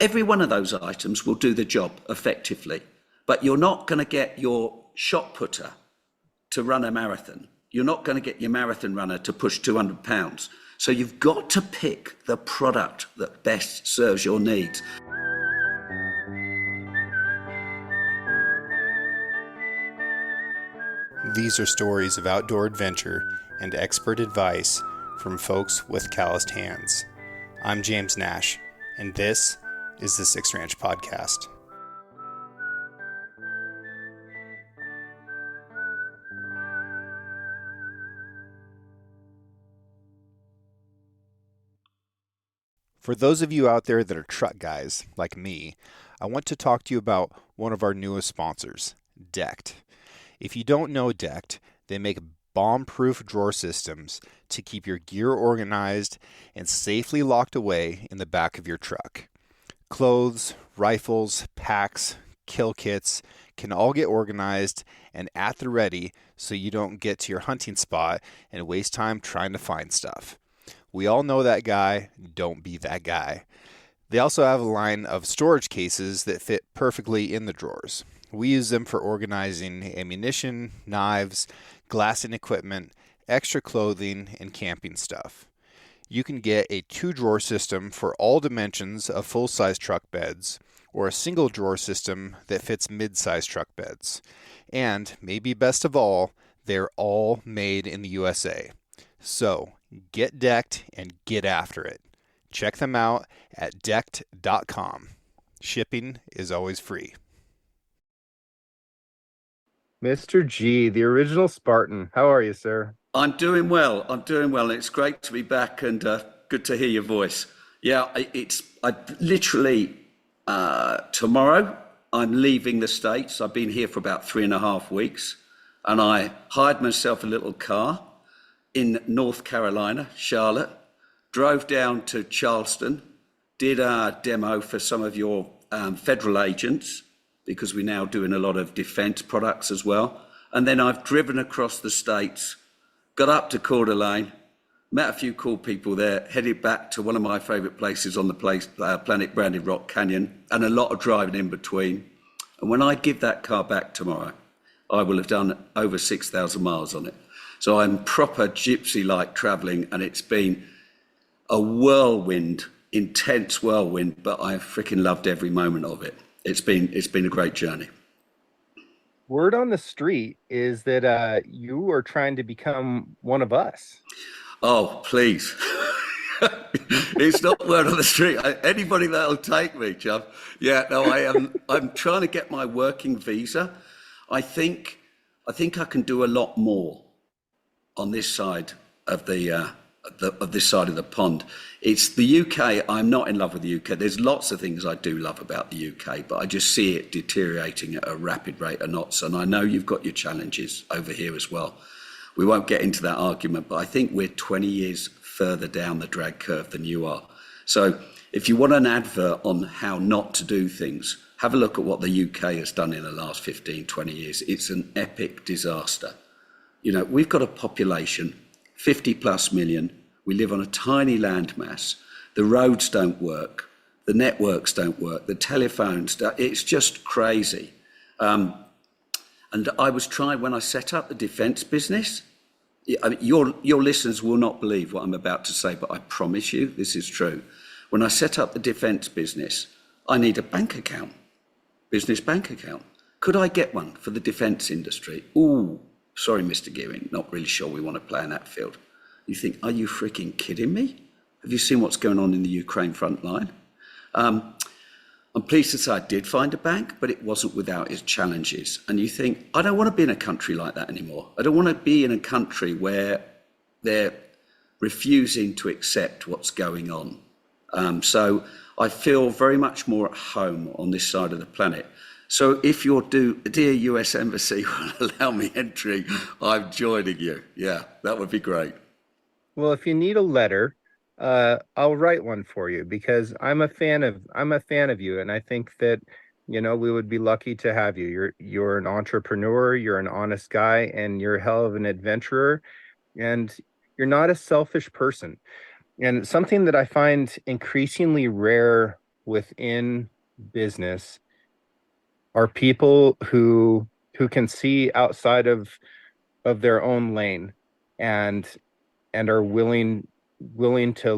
every one of those items will do the job effectively, but you're not going to get your shot putter to run a marathon. You're not going to get your marathon runner to push 200 pounds. So you've got to pick the product that best serves your needs. These are stories of outdoor adventure and expert advice from folks with calloused hands. I'm James Nash, and this is the Six Ranch Podcast. For those of you out there that are truck guys like me, I want to talk to you about one of our newest sponsors, Decked. If you don't know Decked, they make bomb-proof drawer systems to keep your gear organized and safely locked away in the back of your truck. Clothes, rifles, packs, kill kits can all get organized and at the ready so you don't get to your hunting spot and waste time trying to find stuff. We all know that guy. Don't be that guy. They also have a line of storage cases that fit perfectly in the drawers. We use them for organizing ammunition, knives, glassing equipment, extra clothing, and camping stuff. You can get a 2-drawer system for all dimensions of full-size truck beds, or a single drawer system that fits mid-size truck beds. And, maybe best of all, they're all made in the USA. So, get decked and get after it. Check them out at decked.com. Shipping is always free. Mr. G, the original Spartan. How are you, sir? I'm doing well. It's great to be back and good to hear your voice. Yeah, I literally tomorrow I'm leaving the States. I've been here for about 3.5 weeks, and I hired myself a little car in North Carolina, Charlotte, drove down to Charleston, did a demo for some of your federal agents, because we're now doing a lot of defense products as well. And then I've driven across the States, got up to Coeur d'Alene, met a few cool people there, headed back to one of my favorite places on the planet, Branded Rock Canyon, and a lot of driving in between. And when I give that car back tomorrow, I will have done over 6,000 miles on it. So I'm proper gypsy-like traveling, and it's been a whirlwind, intense whirlwind, but I've freaking loved every moment of it. It's been a great journey. Word on the street is that you are trying to become one of us. Oh, please. It's not word on the street. Anybody that'll take me, Chubb. Yeah, no, I'm trying to get my working visa. I think I can do a lot more on this side of this side of the pond. It's the UK. I'm not in love with the UK. There's lots of things I do love about the UK, but I just see it deteriorating at a rapid rate of knots. And I know you've got your challenges over here as well. We won't get into that argument, but I think we're 20 years further down the drag curve than you are. So if you want an advert on how not to do things, have a look at what the UK has done in the last 15, 20 years. It's an epic disaster. You know, we've got a population 50 plus million. We live on a tiny landmass. The roads don't work. The networks don't work. The telephones, it's just crazy. And I was trying, when I set up the defense business, I mean, your listeners will not believe what I'm about to say, but I promise you this is true. When I set up the defense business, I need a bank account, business bank account. Could I get one for the defense industry? Ooh. Sorry, Mr. Gearing, not really sure we want to play in that field. You think, are you freaking kidding me? Have you seen what's going on in the Ukraine front line? I'm pleased to say I did find a bank, but it wasn't without its challenges. And you think, I don't want to be in a country like that anymore. I don't want to be in a country where they're refusing to accept what's going on. So I feel very much more at home on this side of the planet. So if your dear US Embassy will allow me entry, I'm joining you. Yeah, that would be great. Well, if you need a letter, I'll write one for you because I'm a fan of you, and I think that we would be lucky to have you. You're an entrepreneur, you're an honest guy, and you're a hell of an adventurer, and you're not a selfish person. And something that I find increasingly rare within business are people who can see outside of their own lane and are willing to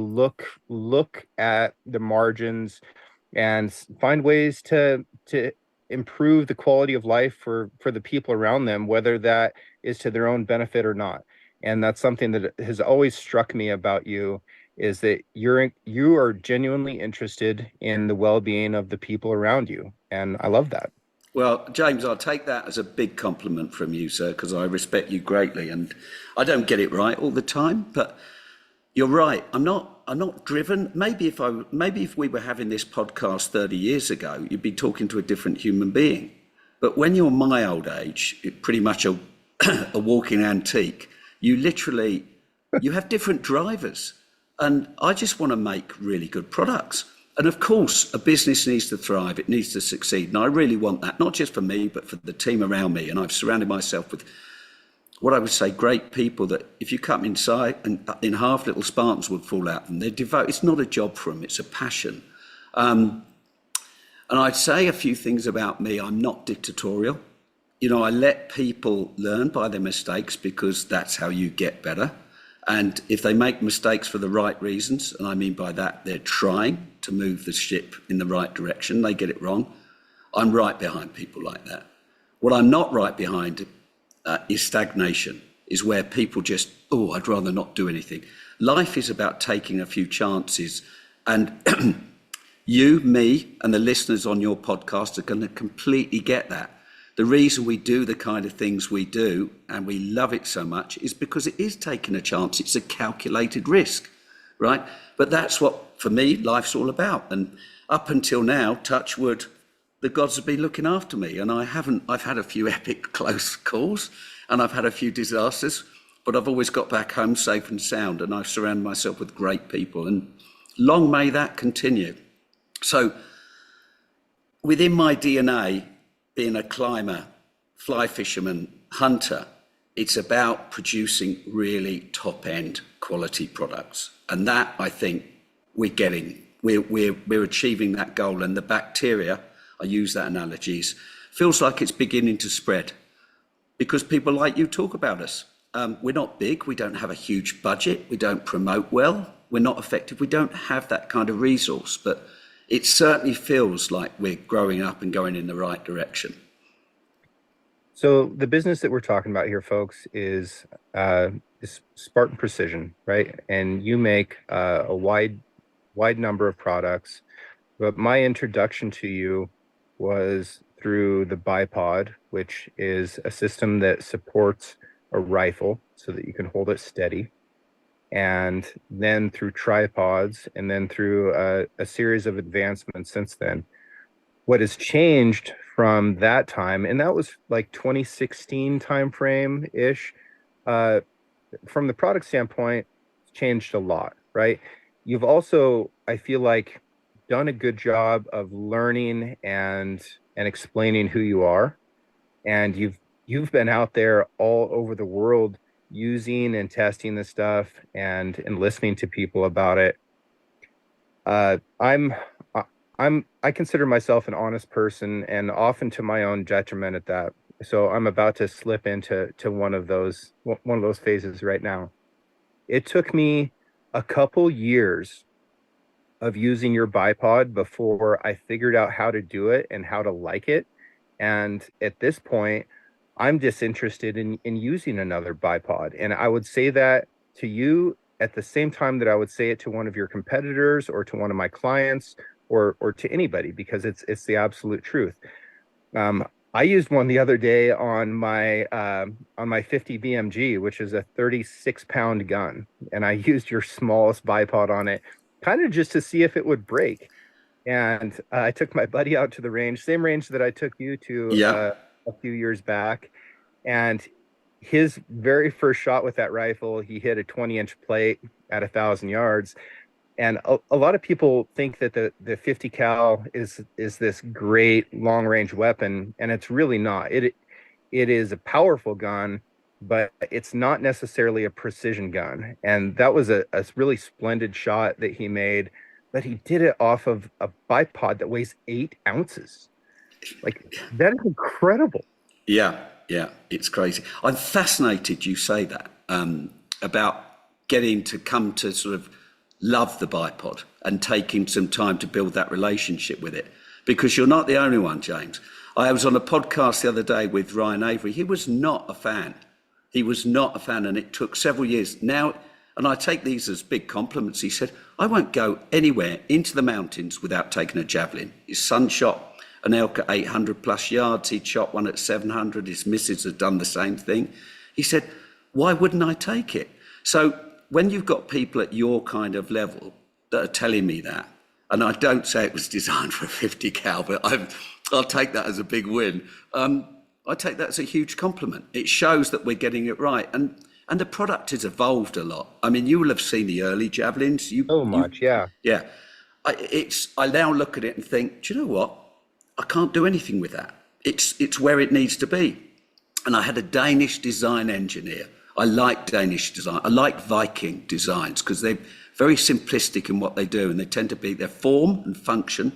look at the margins and find ways to improve the quality of life for the people around them, whether that is to their own benefit or not. And that's something that has always struck me about you, is that you are genuinely interested in the well-being of the people around you, and I love that. Well, James, I'll take that as a big compliment from you, sir, because I respect you greatly, and I don't get it right all the time, but you're right. I'm not driven. Maybe if we were having this podcast 30 years ago, you'd be talking to a different human being. But when you're my old age, you're pretty much a, a walking antique. You have different drivers. And I just want to make really good products. And of course, a business needs to thrive. It needs to succeed. And I really want that, not just for me, but for the team around me. And I've surrounded myself with what I would say great people that if you cut them inside and in half, little Spartans would fall out. And they're devoted. It's not a job for them. It's a passion. And I'd say a few things about me. I'm not dictatorial. You know, I let people learn by their mistakes because that's how you get better. And if they make mistakes for the right reasons, and I mean by that, they're trying to move the ship in the right direction, they get it wrong, I'm right behind people like that. What I'm not right behind is stagnation, is where people just, oh, I'd rather not do anything. Life is about taking a few chances. And you, me, and the listeners on your podcast are going to completely get that. The reason we do the kind of things we do and we love it so much is because it is taking a chance. It's a calculated risk, right? But that's what, for me, life's all about. And up until now, touch wood, the gods have been looking after me. And I've had a few epic close calls and I've had a few disasters, but I've always got back home safe and sound. And I've surrounded myself with great people, and long may that continue. So within my DNA, being a climber, fly fisherman, hunter, it's about producing really top-end quality products. And that, I think, we're achieving that goal. And the bacteria, I use that analogy, feels like it's beginning to spread because people like you talk about us. We're not big, we don't have a huge budget, we don't promote well, we're not effective, we don't have that kind of resource, but it certainly feels like we're growing up and going in the right direction. So the business that we're talking about here, folks, is Spartan Precision, right? And you make a wide number of products. But my introduction to you was through the bipod, which is a system that supports a rifle so that you can hold it steady. And then through tripods, and then through a series of advancements since then. What has changed from that time, and that was like 2016 timeframe ish, from the product standpoint, it's changed a lot, right? You've also, I feel like, done a good job of learning and explaining who you are, and you've been out there all over the world using and testing this stuff and listening to people about it. I consider myself an honest person, and often to my own detriment at that. So I'm about to slip into one of those phases right now. It took me a couple years of using your bipod before I figured out how to do it and how to like it. And at this point, I'm disinterested in using another bipod. And I would say that to you at the same time that I would say it to one of your competitors or to one of my clients or to anybody, because it's the absolute truth. I used one the other day on my 50 BMG, which is a 36-pound gun, and I used your smallest bipod on it, kind of just to see if it would break. And I took my buddy out to the range, same range that I took you to Yeah. a few years back, and his very first shot with that rifle, he hit a 20-inch plate at 1,000 yards. And a lot of people think that the 50 cal is this great long range weapon, and it's really not. It is a powerful gun, but it's not necessarily a precision gun. And that was a really splendid shot that he made. but he did it off of a bipod that weighs 8 ounces. Like, that is incredible. Yeah, yeah, it's crazy. I'm fascinated you say that about getting to come to sort of love the bipod and taking some time to build that relationship with it, because you're not the only one, James. I was on a podcast the other day with Ryan Avery. He was not a fan. He was not a fan, and it took several years. Now, and I take these as big compliments. He said, I won't go anywhere into the mountains without taking a Javelin. His son shot an elk at 800 plus yards. He'd shot one at 700. His missus had done the same thing. He said, why wouldn't I take it? So when you've got people at your kind of level that are telling me that, and I don't say it was designed for a 50 cal, but I'll take that as a big win. I take that as a huge compliment. It shows that we're getting it right. And the product has evolved a lot. I mean, you will have seen the early Javelins. So much, yeah. Yeah. I now look at it and think, do you know what? I can't do anything with that. It's where it needs to be. And I had a Danish design engineer. I like Danish design. I like Viking designs because they're very simplistic in what they do, and they tend to be, their form and function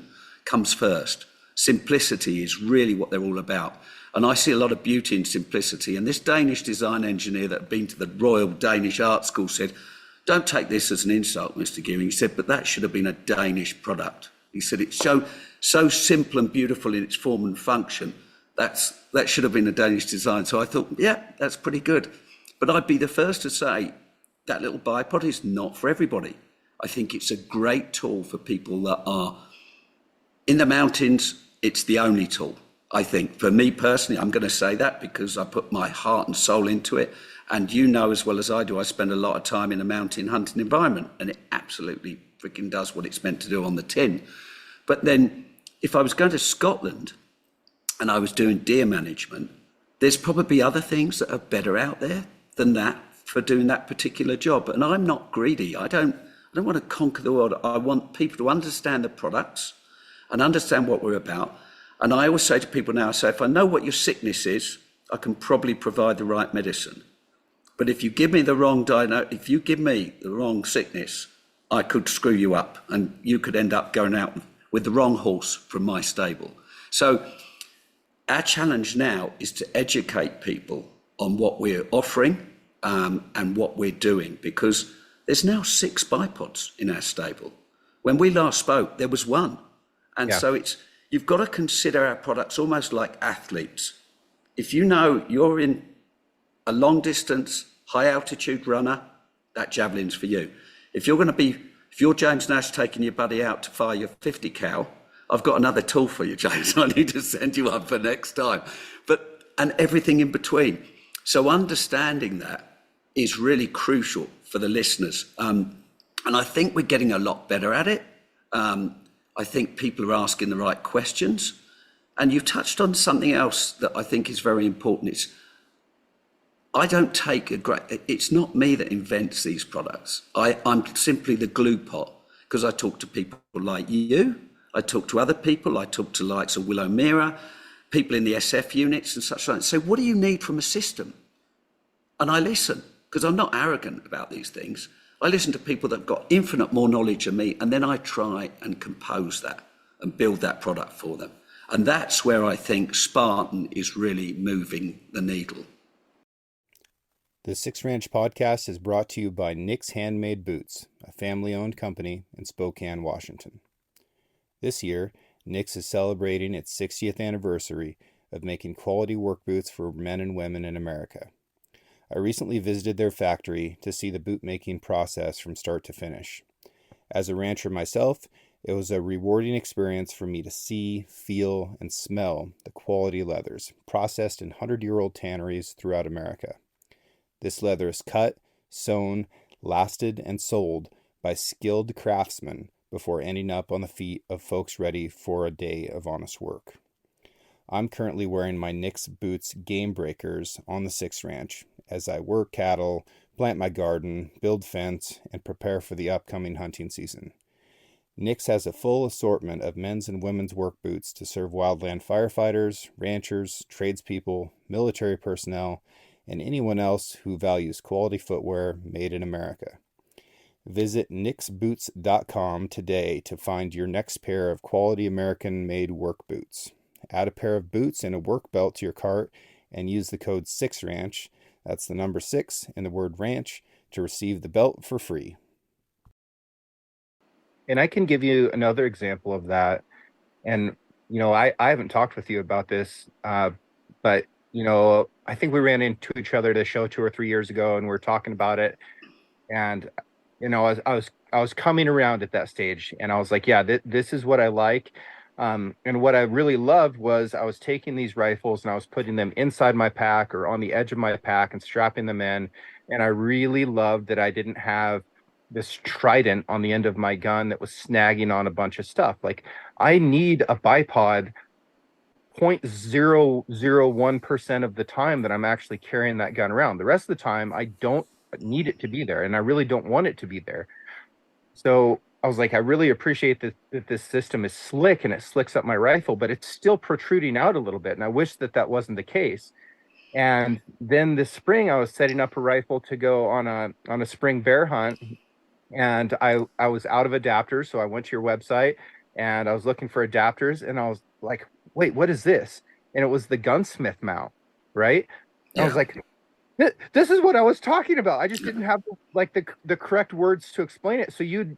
comes first. Simplicity is really what they're all about. And I see a lot of beauty in simplicity. And this Danish design engineer that had been to the Royal Danish Art School said, don't take this as an insult, Mr. Gearing. He said, but that should have been a Danish product. He said, it's so simple and beautiful in its form and function. That should have been a Danish design. So I thought, yeah, that's pretty good. But I'd be the first to say that little bipod is not for everybody. I think it's a great tool for people that are in the mountains. It's the only tool. I think for me personally, I'm going to say that because I put my heart and soul into it. And you know as well as I do, I spend a lot of time in a mountain hunting environment, and it absolutely freaking does what it's meant to do on the tin. But then if I was going to Scotland and I was doing deer management, there's probably other things that are better out there than that for doing that particular job. And I'm not greedy. I don't want to conquer the world. I want people to understand the products and understand what we're about. And I always say to people now, I say, if I know what your sickness is, I can probably provide the right medicine. But if you give me the wrong if you give me the wrong sickness, I could screw you up, and you could end up going out with the wrong horse from my stable. So our challenge now is to educate people on what we're offering and what we're doing, because there's now 6 bipods in our stable. When we last spoke, there was 1. And so you've got to consider our products almost like athletes. If you know you're in a long distance, high altitude runner, that Javelin's for you. If you're James Nash taking your buddy out to fire your 50 cal, I've got another tool for you, James. I need to send you one for next time. And everything in between. So understanding that is really crucial for the listeners. And I think we're getting a lot better at it. I think people are asking the right questions. And you touched on something else that I think is very important. It's not me that invents these products. I'm simply the glue pot, because I talk to people like you. I talk to other people. I talk to likes of Willow Mira, people in the SF units and such like. So what do you need from a system? And I listen, because I'm not arrogant about these things. I listen to people that have got infinite more knowledge than me, and then I try and compose that and build that product for them. And that's where I think Spartan is really moving the needle. The Six Ranch podcast is brought to you by Nick's Handmade Boots, a family-owned company in Spokane, Washington. This year, Nick's is celebrating its 60th anniversary of making quality work boots for men and women in America. I recently visited their factory to see the boot-making process from start to finish. As a rancher myself, it was a rewarding experience for me to see, feel, and smell the quality leathers processed in 100-year-old tanneries throughout America. This leather is cut, sewn, lasted, and sold by skilled craftsmen before ending up on the feet of folks ready for a day of honest work. I'm currently wearing my Nick's Boots Game Breakers on the Six Ranch as I work cattle, plant my garden, build fence, and prepare for the upcoming hunting season. Nick's has a full assortment of men's and women's work boots to serve wildland firefighters, ranchers, tradespeople, military personnel, and anyone else who values quality footwear made in America. Visit nixboots.com today to find your next pair of quality American-made work boots. Add a pair of boots and a work belt to your cart and use the code 6RANCH, that's the number 6 and the word ranch, to receive the belt for free. And I can give you another example of that. And, I haven't talked with you about this, but, I think we ran into each other at a show 2 or 3 years ago and we are talking about it. And, I was coming around at that stage and I was like, yeah, this is what I like. And what I really loved was I was taking these rifles and I was putting them inside my pack or on the edge of my pack and strapping them in. And I really loved that I didn't have this trident on the end of my gun that was snagging on a bunch of stuff. Like I need a bipod 0.001% of the time that I'm actually carrying that gun around. The rest of the time, I don't need it to be there, and I really don't want it to be there. So I was like, I really appreciate that this system is slick and it slicks up my rifle, but it's still protruding out a little bit, and I wish that wasn't the case. And then this spring, I was setting up a rifle to go on a spring bear hunt, and I was out of adapters, so I went to your website and I was looking for adapters, and I was like, wait, what is this? And it was the gunsmith mount, right? Yeah. I was like, this is what I was talking about. I just didn't have like the correct words to explain it. So you'd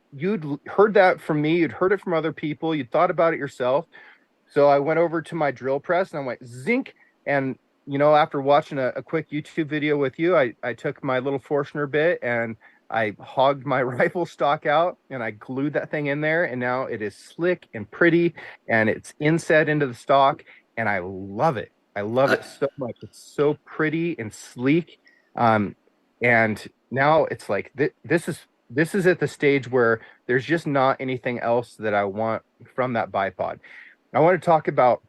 heard that from me, you'd heard it from other people, you'd thought about it yourself. So I went over to my drill press and I went zinc. And after watching a quick YouTube video with you, I took my little Forstner bit and I hogged my rifle stock out and I glued that thing in there, and now it is slick and pretty and it's inset into the stock, and I love it. I love it so much. It's so pretty and sleek. And now it's like this is at the stage where there's just not anything else that I want from that bipod. I want to talk about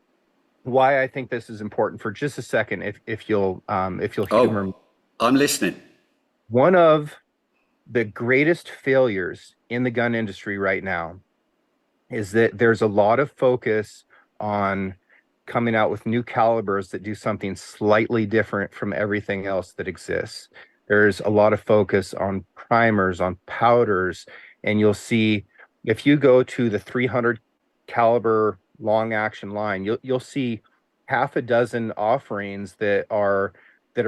why I think this is important for just a second, if you'll humor me. I'm listening. One of the greatest failures in the gun industry right now is that there's a lot of focus on coming out with new calibers that do something slightly different from everything else that exists. There's a lot of focus on primers, on powders, and you'll see if you go to the 300 caliber long action line, you'll see half a dozen offerings that are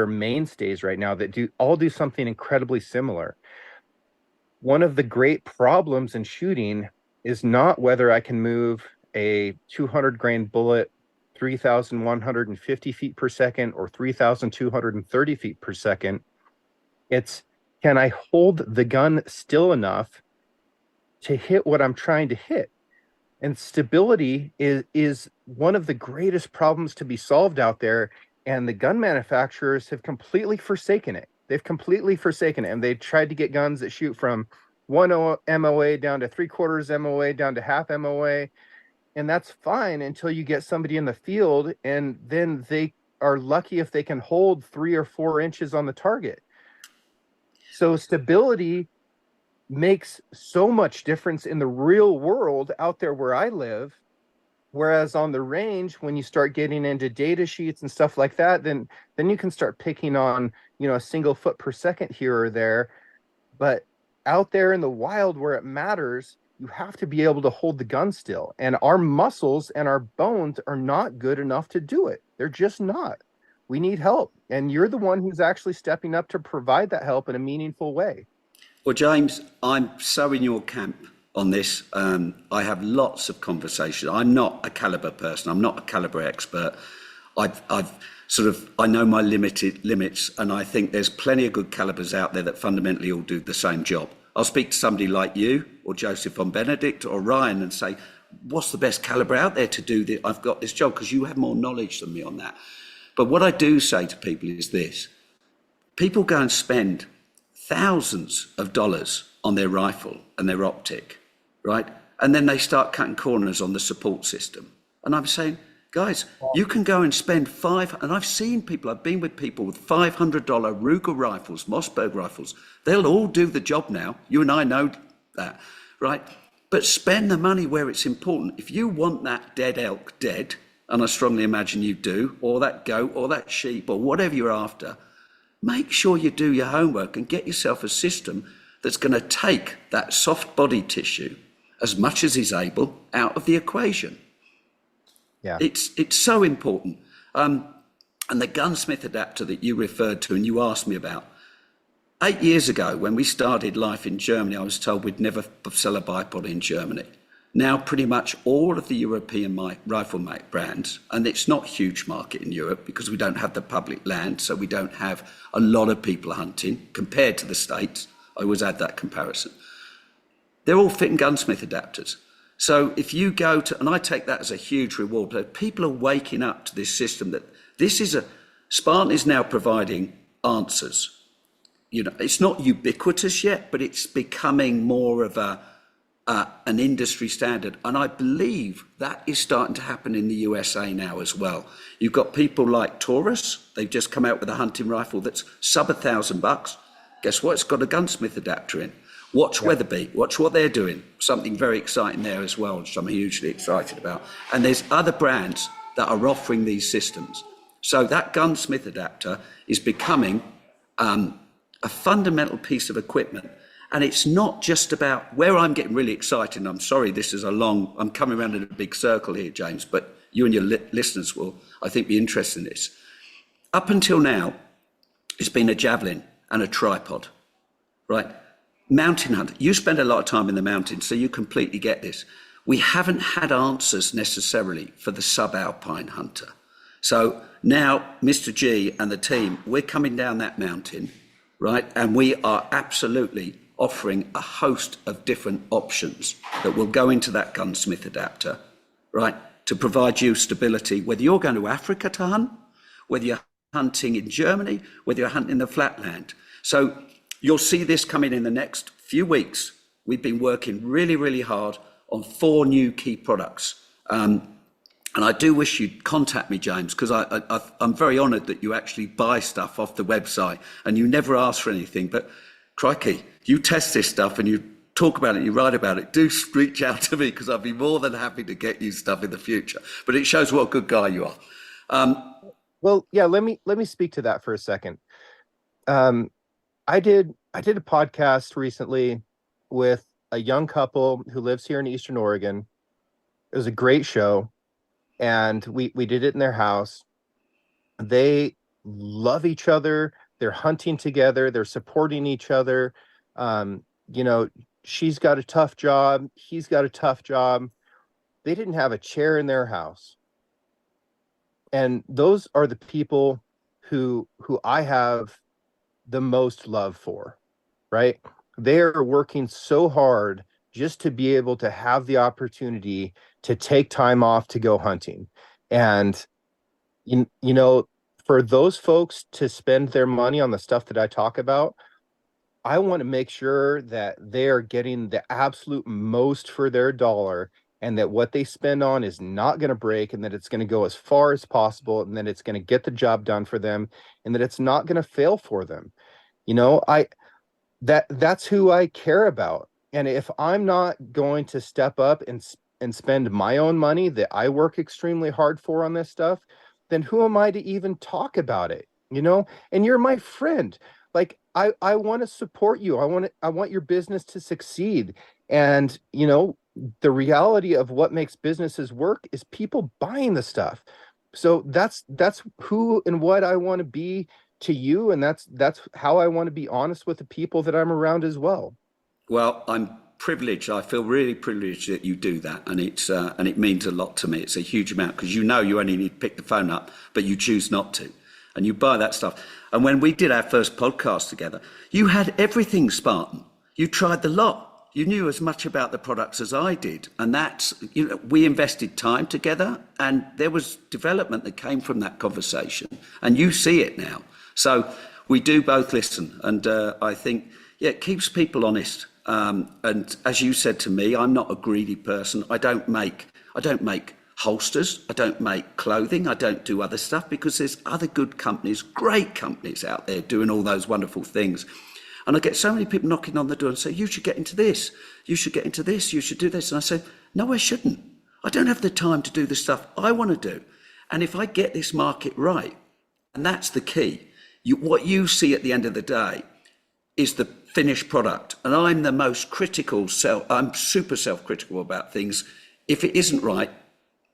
mainstays right now that do something incredibly similar. One of the great problems in shooting is not whether I can move a 200 grain bullet 3,150 feet per second or 3,230 feet per second. It's, can I hold the gun still enough to hit what I'm trying to hit? And stability is one of the greatest problems to be solved out there. And the gun manufacturers have completely forsaken it. They've completely forsaken it. And they tried to get guns that shoot from 1 MOA down to 3/4 MOA down to half MOA. And that's fine until you get somebody in the field, and then they are lucky if they can hold 3 or 4 inches on the target. So stability makes so much difference in the real world out there where I live. Whereas on the range, when you start getting into data sheets and stuff like that, then you can start picking on, a single foot per second here or there. But out there in the wild where it matters, you have to be able to hold the gun still. And our muscles and our bones are not good enough to do it. They're just not. We need help. And you're the one who's actually stepping up to provide that help in a meaningful way. Well, James, I'm so in your camp on this. I have lots of conversations. I'm not a caliber person. I'm not a caliber expert. I know my limits, and I think there's plenty of good calibers out there that fundamentally all do the same job. I'll speak to somebody like you or Joseph von Benedict or Ryan and say, what's the best caliber out there to do this? I've got this job, because you have more knowledge than me on that. But what I do say to people is this: people go and spend thousands of dollars on their rifle and their optic, right? And then they start cutting corners on the support system. And I'm saying, guys, you can go and spend and I've been with people with $500 Ruger rifles, Mossberg rifles. They'll all do the job now. You and I know that, right? But spend the money where it's important. If you want that dead elk dead, and I strongly imagine you do, or that goat or that sheep or whatever you're after, make sure you do your homework and get yourself a system that's going to take that soft body tissue as much as he's able out of the equation. Yeah. It's so important. And the gunsmith adapter that you referred to and you asked me about, 8 years ago when we started life in Germany, I was told we'd never sell a bipod in Germany. Now pretty much all of the European rifle brands, and it's not a huge market in Europe because we don't have the public land, so we don't have a lot of people hunting compared to the States. I always add that comparison. They're all fitting gunsmith adapters. So if you go to, and I take that as a huge reward, but people are waking up to this system that Spartan is now providing answers. You know, it's not ubiquitous yet, but it's becoming more of an industry standard. And I believe that is starting to happen in the USA now as well. You've got people like Taurus. They've just come out with a hunting rifle that's sub $1,000. Guess what? It's got a gunsmith adapter in. Watch Weatherby. Watch what they're doing. Something very exciting there as well, which I'm hugely excited about. And there's other brands that are offering these systems. So that gunsmith adapter is becoming a fundamental piece of equipment. And it's not just about where I'm getting really excited. And I'm sorry, I'm coming around in a big circle here, James, but you and your listeners will, I think, be interested in this. Up until now, it's been a Javelin and a tripod, right? Mountain hunt. You spend a lot of time in the mountains, so you completely get this. We haven't had answers necessarily for the subalpine hunter. So now, Mr. G and the team, we're coming down that mountain, right? And we are absolutely offering a host of different options that will go into that gunsmith adapter, right? To provide you stability, whether you're going to Africa to hunt, whether you're hunting in Germany, whether you're hunting in the flatland. So you'll see this coming in the next few weeks. We've been working really, really hard on 4 new key products. And I do wish you'd contact me, James, because I'm very honoured that you actually buy stuff off the website and you never ask for anything. But crikey, you test this stuff and you talk about it, you write about it. Do reach out to me because I'd be more than happy to get you stuff in the future. But it shows what a good guy you are. Well, yeah, let me speak to that for a second. I did a podcast recently with a young couple who lives here in Eastern Oregon. It was a great show, and we did it in their house. They love each other. They're hunting together. They're supporting each other. You know, she's got a tough job. He's got a tough job. They didn't have a chair in their house. And those are the people who I have the most love for, right? They are working so hard just to be able to have the opportunity to take time off to go hunting. And, you know, for those folks to spend their money on the stuff that I talk about, I want to make sure that they are getting the absolute most for their dollar, and that what they spend on is not going to break, and that it's going to go as far as possible, and that it's going to get the job done for them, and that it's not going to fail for them. You know, that's who I care about. And if I'm not going to step up and spend my own money that I work extremely hard for on this stuff, then who am I to even talk about it? You know, and you're my friend. Like, I want to support you. I want your business to succeed. And, you know, the reality of what makes businesses work is people buying the stuff. So that's who and what I want to be to you, and that's how I want to be honest with the people that I'm around as well. Well, I'm privileged. I feel really privileged that you do that, and it means a lot to me. It's a huge amount, because you know you only need to pick the phone up, but you choose not to, and you buy that stuff. And when we did our first podcast together, you had everything Spartan. You tried the lot. You knew as much about the products as I did, and that's, you know, we invested time together, and there was development that came from that conversation, and you see it now. So we do both listen, and I think, yeah, it keeps people honest. And as you said to me, I'm not a greedy person. I don't make holsters. I don't make clothing. I don't do other stuff, because there's other good companies, great companies out there doing all those wonderful things. And I get so many people knocking on the door and say, you should get into this. You should get into this. You should do this. And I say, no, I shouldn't. I don't have the time to do the stuff I want to do. And if I get this market right, and that's the key, what you see at the end of the day is the finished product. And I'm the most critical I'm super self-critical about things. If it isn't right,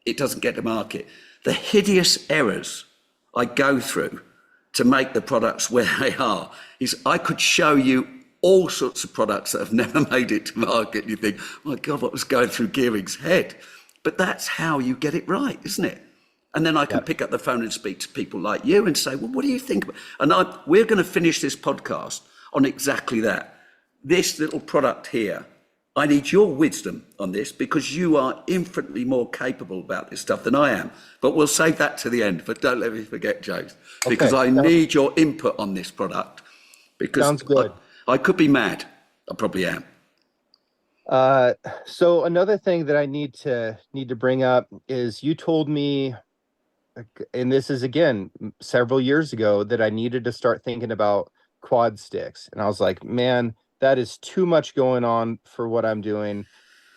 it doesn't get to market. The hideous errors I go through to make the products where they are is I could show you all sorts of products that have never made it to market. You think, oh my God, what was going through Gearing's head? But that's how you get it right, isn't it? And then I can pick up the phone and speak to people like you and say, well, what do you think about? And we're going to finish this podcast on exactly that. This little product here, I need your wisdom on this because you are infinitely more capable about this stuff than I am. But we'll save that to the end. But don't let me forget, James, because I need your input on this product. Because sounds good. I could be mad. I probably am. So another thing that I need to bring up is you told me, and this is again several years ago, that I needed to start thinking about quad sticks. And I was like, man, that is too much going on for what I'm doing.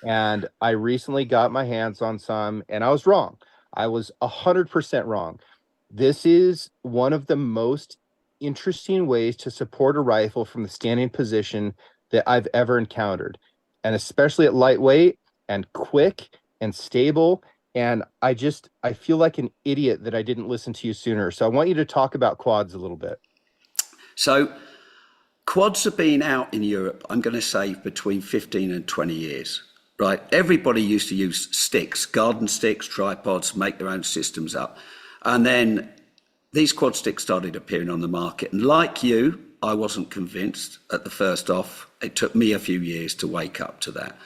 And I recently got my hands on some, and I was wrong. I was 100% wrong. This is one of the most interesting ways to support a rifle from the standing position that I've ever encountered. And especially at lightweight and quick and stable. And I feel like an idiot that I didn't listen to you sooner. So I want you to talk about quads a little bit. So quads have been out in Europe, I'm going to say between 15 and 20 years, right? Everybody used to use sticks, garden sticks, tripods, make their own systems up. And then these quad sticks started appearing on the market. And like you, I wasn't convinced at the first off. It took me a few years to wake up to that.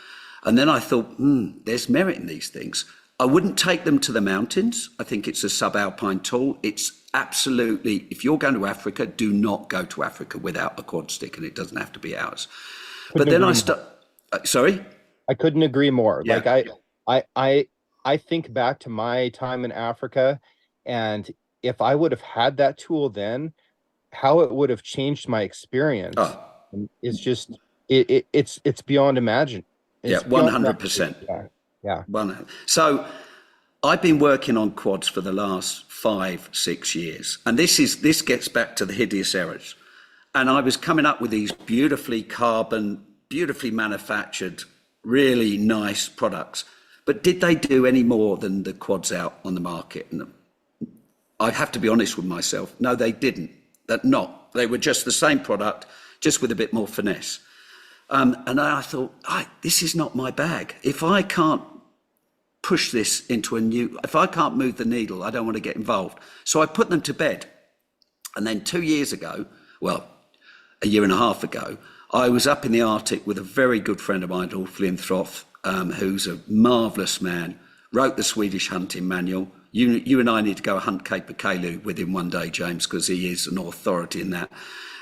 And then I thought, there's merit in these things. I wouldn't take them to the mountains. I think it's a subalpine tool. It's absolutely, if you're going to Africa, do not go to Africa without a quad stick, and it doesn't have to be ours. But then sorry? I couldn't agree more. Yeah. Like I think back to my time in Africa, and if I would have had that tool then, how it would have changed my experience. It's just it's beyond imagine. Yeah, 100%. Yeah. So I've been working on quads for the last 5-6 years, and this gets back to the hideous errors. And I was coming up with these beautifully carbon, beautifully manufactured, really nice products. But did they do any more than the quads out on the market? And I have to be honest with myself. No, they didn't. They were just the same product, just with a bit more finesse. And I thought, this is not my bag. If I can't push this into if I can't move the needle, I don't want to get involved. So I put them to bed. And then 2 years ago, a year and a half ago, I was up in the Arctic with a very good friend of mine, Ulf Linthroth, who's a marvellous man, wrote the Swedish hunting manual. You and I need to go hunt capercaillie with him one day, James, because he is an authority in that.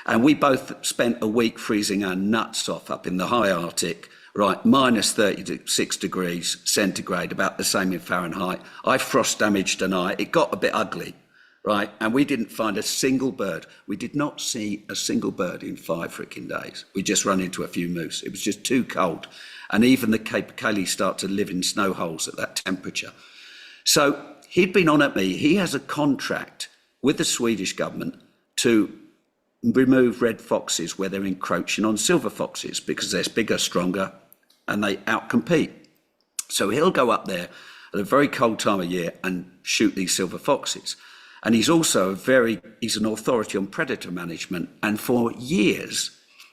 And we both spent a week freezing our nuts off up in the high Arctic, right, minus 36 degrees centigrade, about the same in Fahrenheit. I frost damaged an eye. It got a bit ugly, right? And we didn't find a single bird. We did not see a single bird in 5 freaking days. We just ran into a few moose. It was just too cold. And even the capercaillie start to live in snow holes at that temperature. So he'd been on at me. He has a contract with the Swedish government to remove red foxes where they're encroaching on silver foxes because they're bigger, stronger, and they outcompete. So he'll go up there at a very cold time of year and shoot these silver foxes. And he's also he's an authority on predator management. And for years,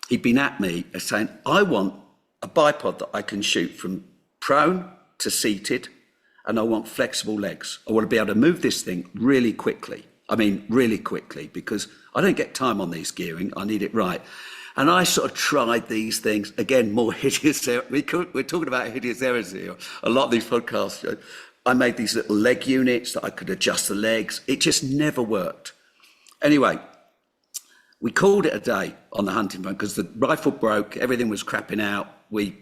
he'd been at me saying, I want a bipod that I can shoot from prone to seated, and I want flexible legs. I want to be able to move this thing really quickly. I mean, really quickly, because I don't get time on these gearing. I need it right. And I sort of tried these things. Again, more hideous errors. We're talking about hideous errors here. A lot of these podcasts, I made these little leg units that I could adjust the legs. It just never worked. Anyway, we called it a day on the hunting front because the rifle broke. Everything was crapping out. We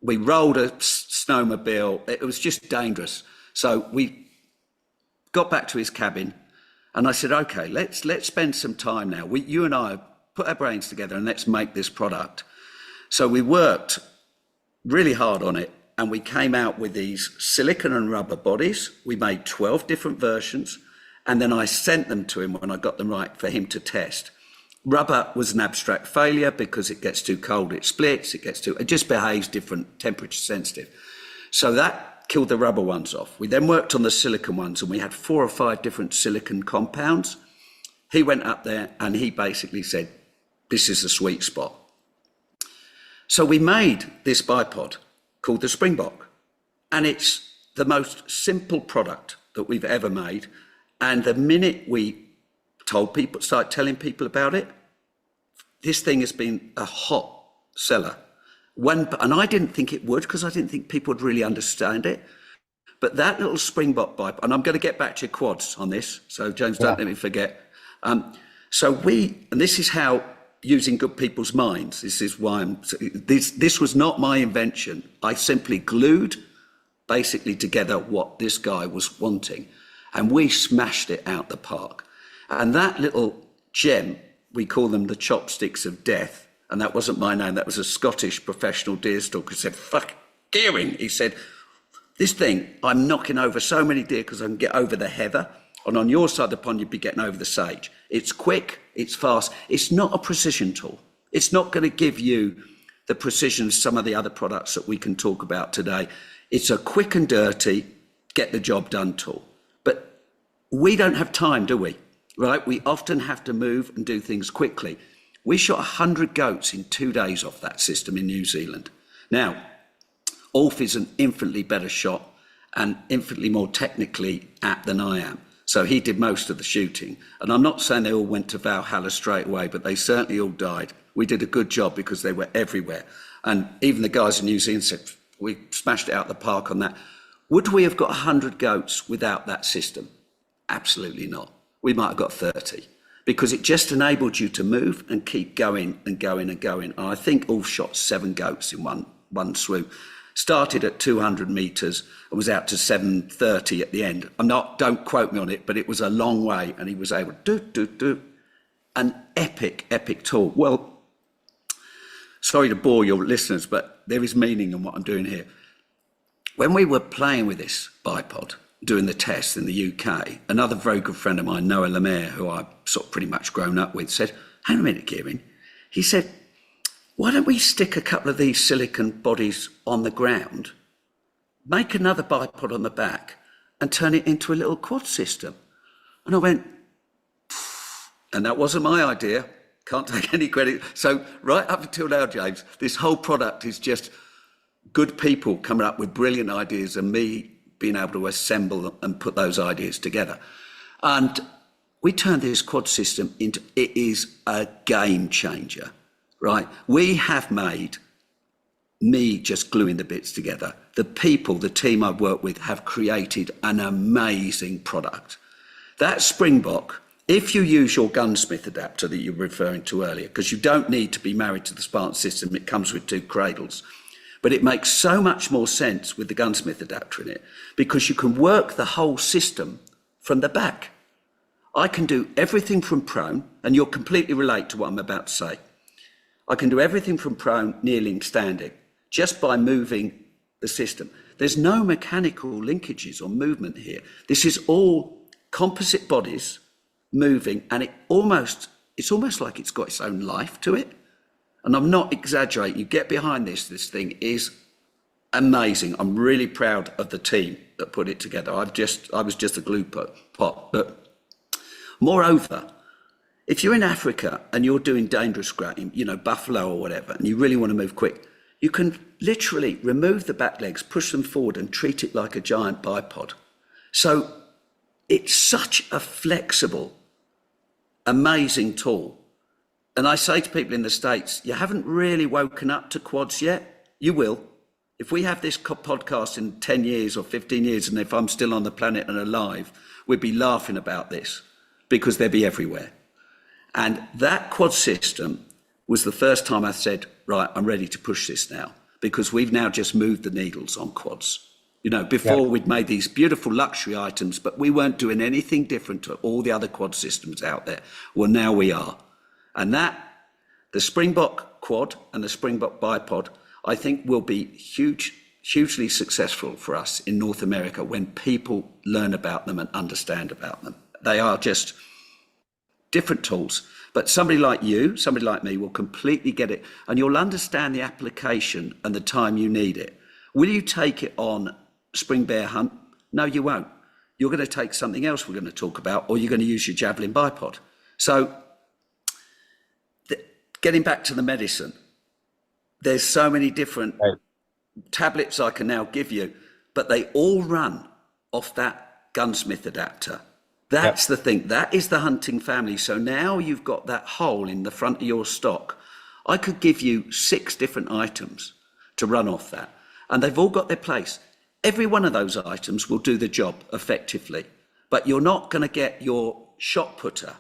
rolled a snowmobile. It was just dangerous. So we got back to his cabin. And I said, okay, let's spend some time now. You and I put our brains together and let's make this product. So we worked really hard on it, and we came out with these silicon and rubber bodies. We made 12 different versions, and then I sent them to him when I got them right for him to test. Rubber was an abstract failure because it gets too cold, it splits, it just behaves different, temperature sensitive. So that killed the rubber ones off. We then worked on the silicon ones, and we had 4 or 5 different silicon compounds. He went up there and he basically said, this is the sweet spot. So we made this bipod called the Springbok, and it's the most simple product that we've ever made. And the minute we started telling people about it, this thing has been a hot seller. And I didn't think it would, because I didn't think people would really understand it. But that little Springbok bipod, and I'm going to get back to your quads on this, so James, don't let me forget. And this is how, using good people's minds, this is why this was not my invention. I simply glued basically together what this guy was wanting, and we smashed it out the park. And that little gem, we call them the chopsticks of death. And that wasn't my name. That was a Scottish professional deer stalker who said, fuck gearing. He said, this thing, I'm knocking over so many deer because I can get over the heather. And on your side of the pond, you'd be getting over the sage. It's quick, it's fast. It's not a precision tool. It's not going to give you the precision of some of the other products that we can talk about today. It's a quick and dirty, get the job done tool. But we don't have time, do we? Right? We often have to move and do things quickly. We shot 100 goats in 2 days off that system in New Zealand. Now, Ulf is an infinitely better shot and infinitely more technically apt than I am. So he did most of the shooting. And I'm not saying they all went to Valhalla straight away, but they certainly all died. We did a good job because they were everywhere. And even the guys in New Zealand said, we smashed it out the park on that. Would we have got 100 goats without that system? Absolutely not. We might have got 30. Because it just enabled you to move and keep going and going and going. And I think Ulf shot 7 goats in one swoop. Started at 200 meters and was out to 730 at the end. Don't quote me on it, but it was a long way, and he was able to do an epic tool. Well, sorry to bore your listeners, but there is meaning in what I'm doing here. When we were playing with this bipod, doing the test in the UK, another very good friend of mine, Noah Lemaire, who I've sort of pretty much grown up with, said, hang on a minute, Kieran. He said, why don't we stick a couple of these silicon bodies on the ground, make another bipod on the back, and turn it into a little quad system? And I went, and that wasn't my idea. Can't take any credit. So right up until now, James, this whole product is just good people coming up with brilliant ideas and me being able to assemble and put those ideas together. And we turned this quad system into, it is a game changer, right? We have made me just gluing the bits together. The people, the team I've worked with have created an amazing product. That Springbok, if you use your gunsmith adapter that you were referring to earlier, because you don't need to be married to the Spartan system, it comes with 2 cradles. But it makes so much more sense with the gunsmith adapter in it, because you can work the whole system from the back. I can do everything from prone, and you'll completely relate to what I'm about to say. I can do everything from prone, kneeling, standing, just by moving the system. There's no mechanical linkages or movement here. This is all composite bodies moving, and it's almost like it's got its own life to it. And I'm not exaggerating. You get behind this thing is amazing. I'm really proud of the team that put it together. I was just a glue pot. But moreover, if you're in Africa and you're doing dangerous grazing, buffalo or whatever, and you really want to move quick, you can literally remove the back legs, push them forward, and treat it like a giant bipod. So it's such a flexible, amazing tool. And I say to people in the States, you haven't really woken up to quads yet. You will. If we have this podcast in 10 years or 15 years, and if I'm still on the planet and alive, we'd be laughing about this because they'll be everywhere. And that quad system was the first time I said, right, I'm ready to push this now, because we've now just moved the needles on quads. Before we'd made these beautiful luxury items, but we weren't doing anything different to all the other quad systems out there. Well, now we are. And the Springbok quad and the Springbok bipod, I think will be hugely successful for us in North America when people learn about them and understand about them. They are just different tools. But somebody like you, somebody like me will completely get it, and you'll understand the application and the time you need it. Will you take it on spring bear hunt? No, you won't. You're going to take something else we're going to talk about, or you're going to use your Javelin bipod. So getting back to the medicine, there's so many different tablets I can now give you, but they all run off that gunsmith adapter. That's the thing. That is the hunting family. So now you've got that hole in the front of your stock. I could give you 6 different items to run off that, and they've all got their place. Every one of those items will do the job effectively, but you're not going to get your shot putter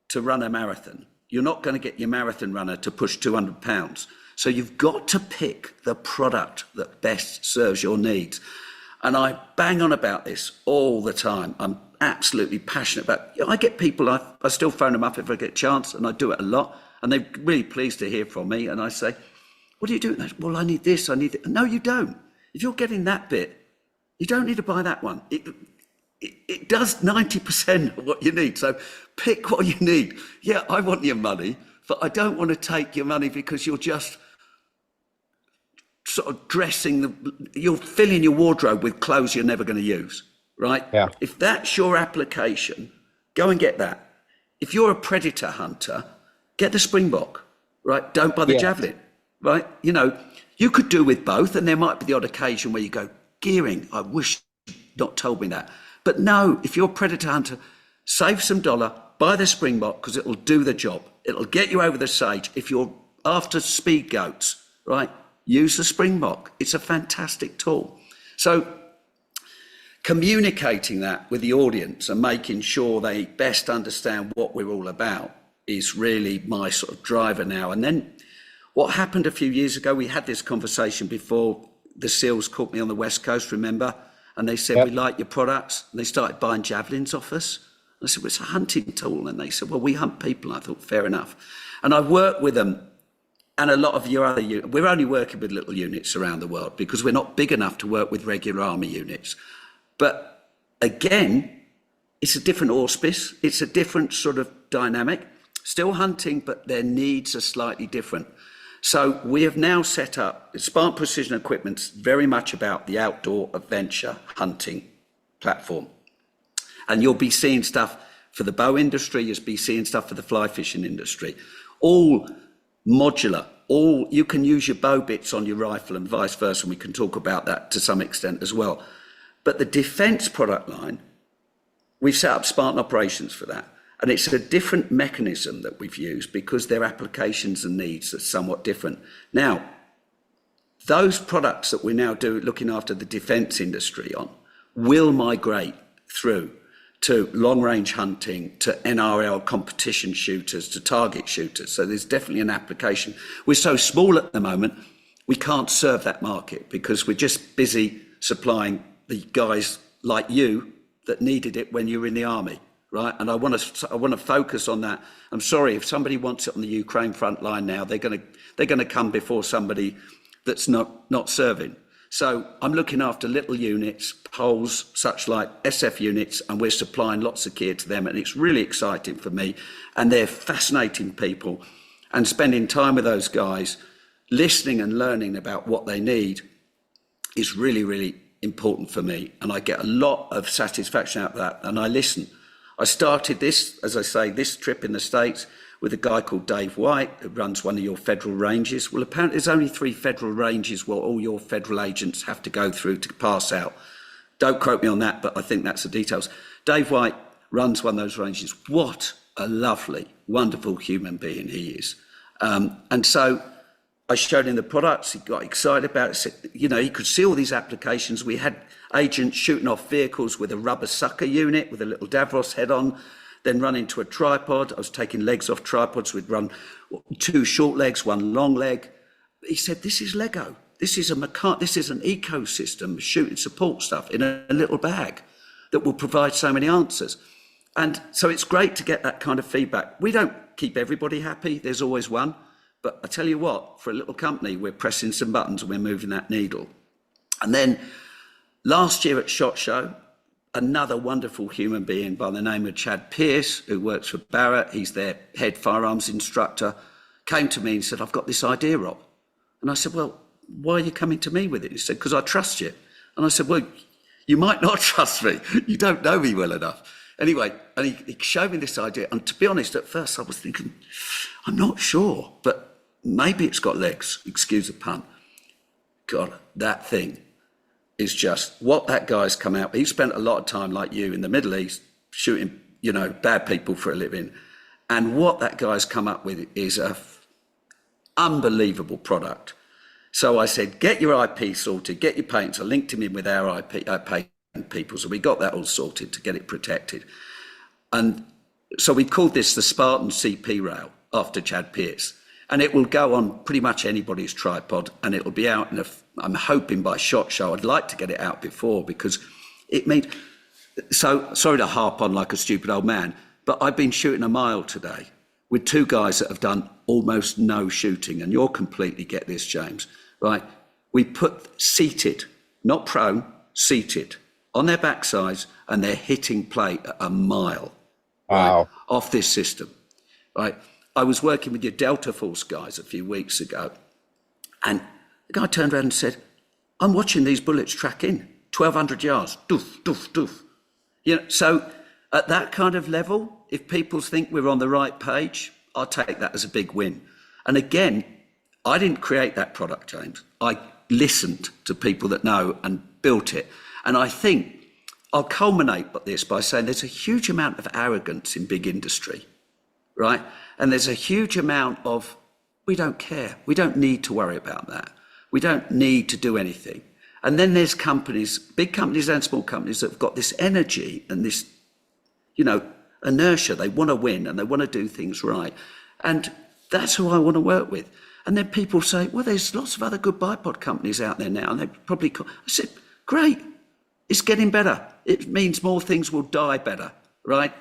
to run a marathon. You're not going to get your marathon runner to push 200 pounds. So you've got to pick the product that best serves your needs. And I bang on about this all the time. I'm absolutely passionate about it. I get people, I still phone them up if I get a chance, and I do it a lot, and they're really pleased to hear from me. And I say, what do you do? Well, I need this, I need that. No, you don't. If you're getting that bit, you don't need to buy that one. It does 90% of what you need. So pick what you need. Yeah, I want your money, but I don't want to take your money because you're just sort of you're filling your wardrobe with clothes you're never going to use, right? Yeah. If that's your application, go and get that. If you're a predator hunter, get the Springbok, right? Don't buy the Javelin, right? You know, you could do with both, and there might be the odd occasion where you go, gearing, I wish you'd not told me that. But no, if you're a predator hunter, save some dollar, buy the Springbok, because it'll do the job. It'll get you over the sage. If you're after speed goats, right, use the Springbok. It's a fantastic tool. So communicating that with the audience and making sure they best understand what we're all about is really my sort of driver now. And then what happened a few years ago, we had this conversation before the SEALs caught me on the West Coast, remember? And they said, we like your products. And they started buying Javelins off us. I said, well, it's a hunting tool. And they said, well, we hunt people. And I thought, fair enough. And I worked with them and a lot of your other units. We're only working with little units around the world because we're not big enough to work with regular army units. But again, it's a different auspice. It's a different sort of dynamic. Still hunting, but their needs are slightly different. So we have now set up, Spartan Precision Equipment's very much about the outdoor adventure hunting platform. And you'll be seeing stuff for the bow industry, you'll be seeing stuff for the fly fishing industry. All modular, all you can use your bow bits on your rifle and vice versa, and we can talk about that to some extent as well. But the defence product line, we've set up Spartan Operations for that. And it's a different mechanism that we've used because their applications and needs are somewhat different. Now, those products that we now do looking after the defence industry on will migrate through to long-range hunting, to NRL competition shooters, to target shooters. So there's definitely an application. We're so small at the moment, we can't serve that market because we're just busy supplying the guys like you that needed it when you were in the army. Right, and I want to focus on that. I'm sorry if somebody wants it on the Ukraine front line now. They're going to come before somebody that's not serving. So I'm looking after little units, poles, such like SF units, and we're supplying lots of gear to them, and it's really exciting for me. And they're fascinating people, and spending time with those guys, listening and learning about what they need, is really, really important for me. And I get a lot of satisfaction out of that. And I listen. I started this, as I say, this trip in the States with a guy called Dave White, who runs one of your federal ranges. Well, apparently there's only 3 federal ranges where all your federal agents have to go through to pass out. Don't quote me on that, but I think that's the details. Dave White runs one of those ranges. What a lovely, wonderful human being he is. And so I showed him the products. He got excited about it. Said, you know, he could see all these applications. We had agents shooting off vehicles with a rubber sucker unit with a little Davros head on, then run into a tripod. I was taking legs off tripods. We'd run 2 short legs, 1 long leg. He said, this is Lego. This is an ecosystem of shooting support stuff in a little bag that will provide so many answers. And so it's great to get that kind of feedback. We don't keep everybody happy. There's always one. But I tell you what, for a little company, we're pressing some buttons and we're moving that needle. And then last year at SHOT Show, another wonderful human being by the name of Chad Pierce, who works for Barrett. He's their head firearms instructor, came to me and said, I've got this idea, Rob. And I said, well, why are you coming to me with it? He said, because I trust you. And I said, well, you might not trust me. You don't know me well enough. Anyway, and he showed me this idea. And to be honest, at first I was thinking, I'm not sure, but maybe it's got legs, excuse the pun. God, that thing is just what that guy's come out. He spent a lot of time like you in the Middle East shooting, bad people for a living. And what that guy's come up with is a unbelievable product. So I said, get your IP sorted, get your patents. I linked him in with our IP patent people. So we got that all sorted to get it protected. And so we called this the Spartan CP rail after Chad Pierce. And it will go on pretty much anybody's tripod, and it'll be out I'm hoping by SHOT Show. I'd like to get it out before, because it made, so sorry to harp on like a stupid old man, but I've been shooting a mile today with two guys that have done almost no shooting, and you'll completely get this, James, right? We put seated, not prone, seated, on their backsides, and they're hitting play at a mile. Wow. Right, off this system, right? I was working with your Delta Force guys a few weeks ago, and the guy turned around and said, I'm watching these bullets track in 1,200 yards, doof, doof, doof. So at that kind of level, if people think we're on the right page, I'll take that as a big win. And again, I didn't create that product, James. I listened to people that know and built it. And I think I'll culminate this by saying there's a huge amount of arrogance in big industry, right? And there's a huge amount of, we don't care. We don't need to worry about that. We don't need to do anything. And then there's companies, big companies and small companies, that have got this energy and this, inertia. They want to win and they want to do things right. And that's who I want to work with. And then people say, well, there's lots of other good bipod companies out there now. And they probably, I said, great. It's getting better. It means more things will die better, right?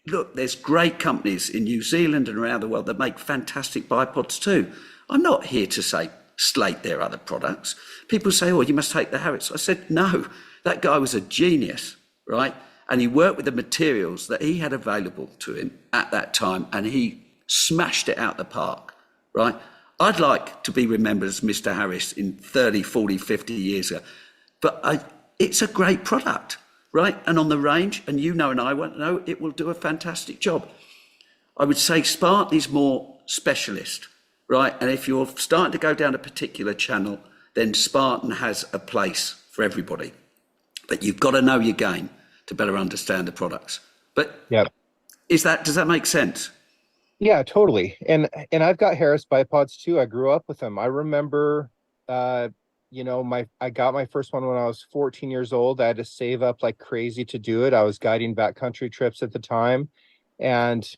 Look, there's great companies in New Zealand and around the world that make fantastic bipods too. I'm not here to slate their other products. People say, oh, you must take the Harris. I said, no, that guy was a genius, right? And he worked with the materials that he had available to him at that time, and he smashed it out the park, right? I'd like to be remembered as Mr. Harris in 30, 40, 50 years ago, but it's a great product. Right? And on the range, and and I won't know, it will do a fantastic job. I would say Spartan is more specialist, right? And if you're starting to go down a particular channel, then Spartan has a place for everybody. But you've got to know your game to better understand the products. But yeah, does that make sense? Yeah, totally. And I've got Harris bipods too. I grew up with them. I remember I got my first one when I was 14 years old. I had to save up like crazy to do it. I was guiding backcountry trips at the time, and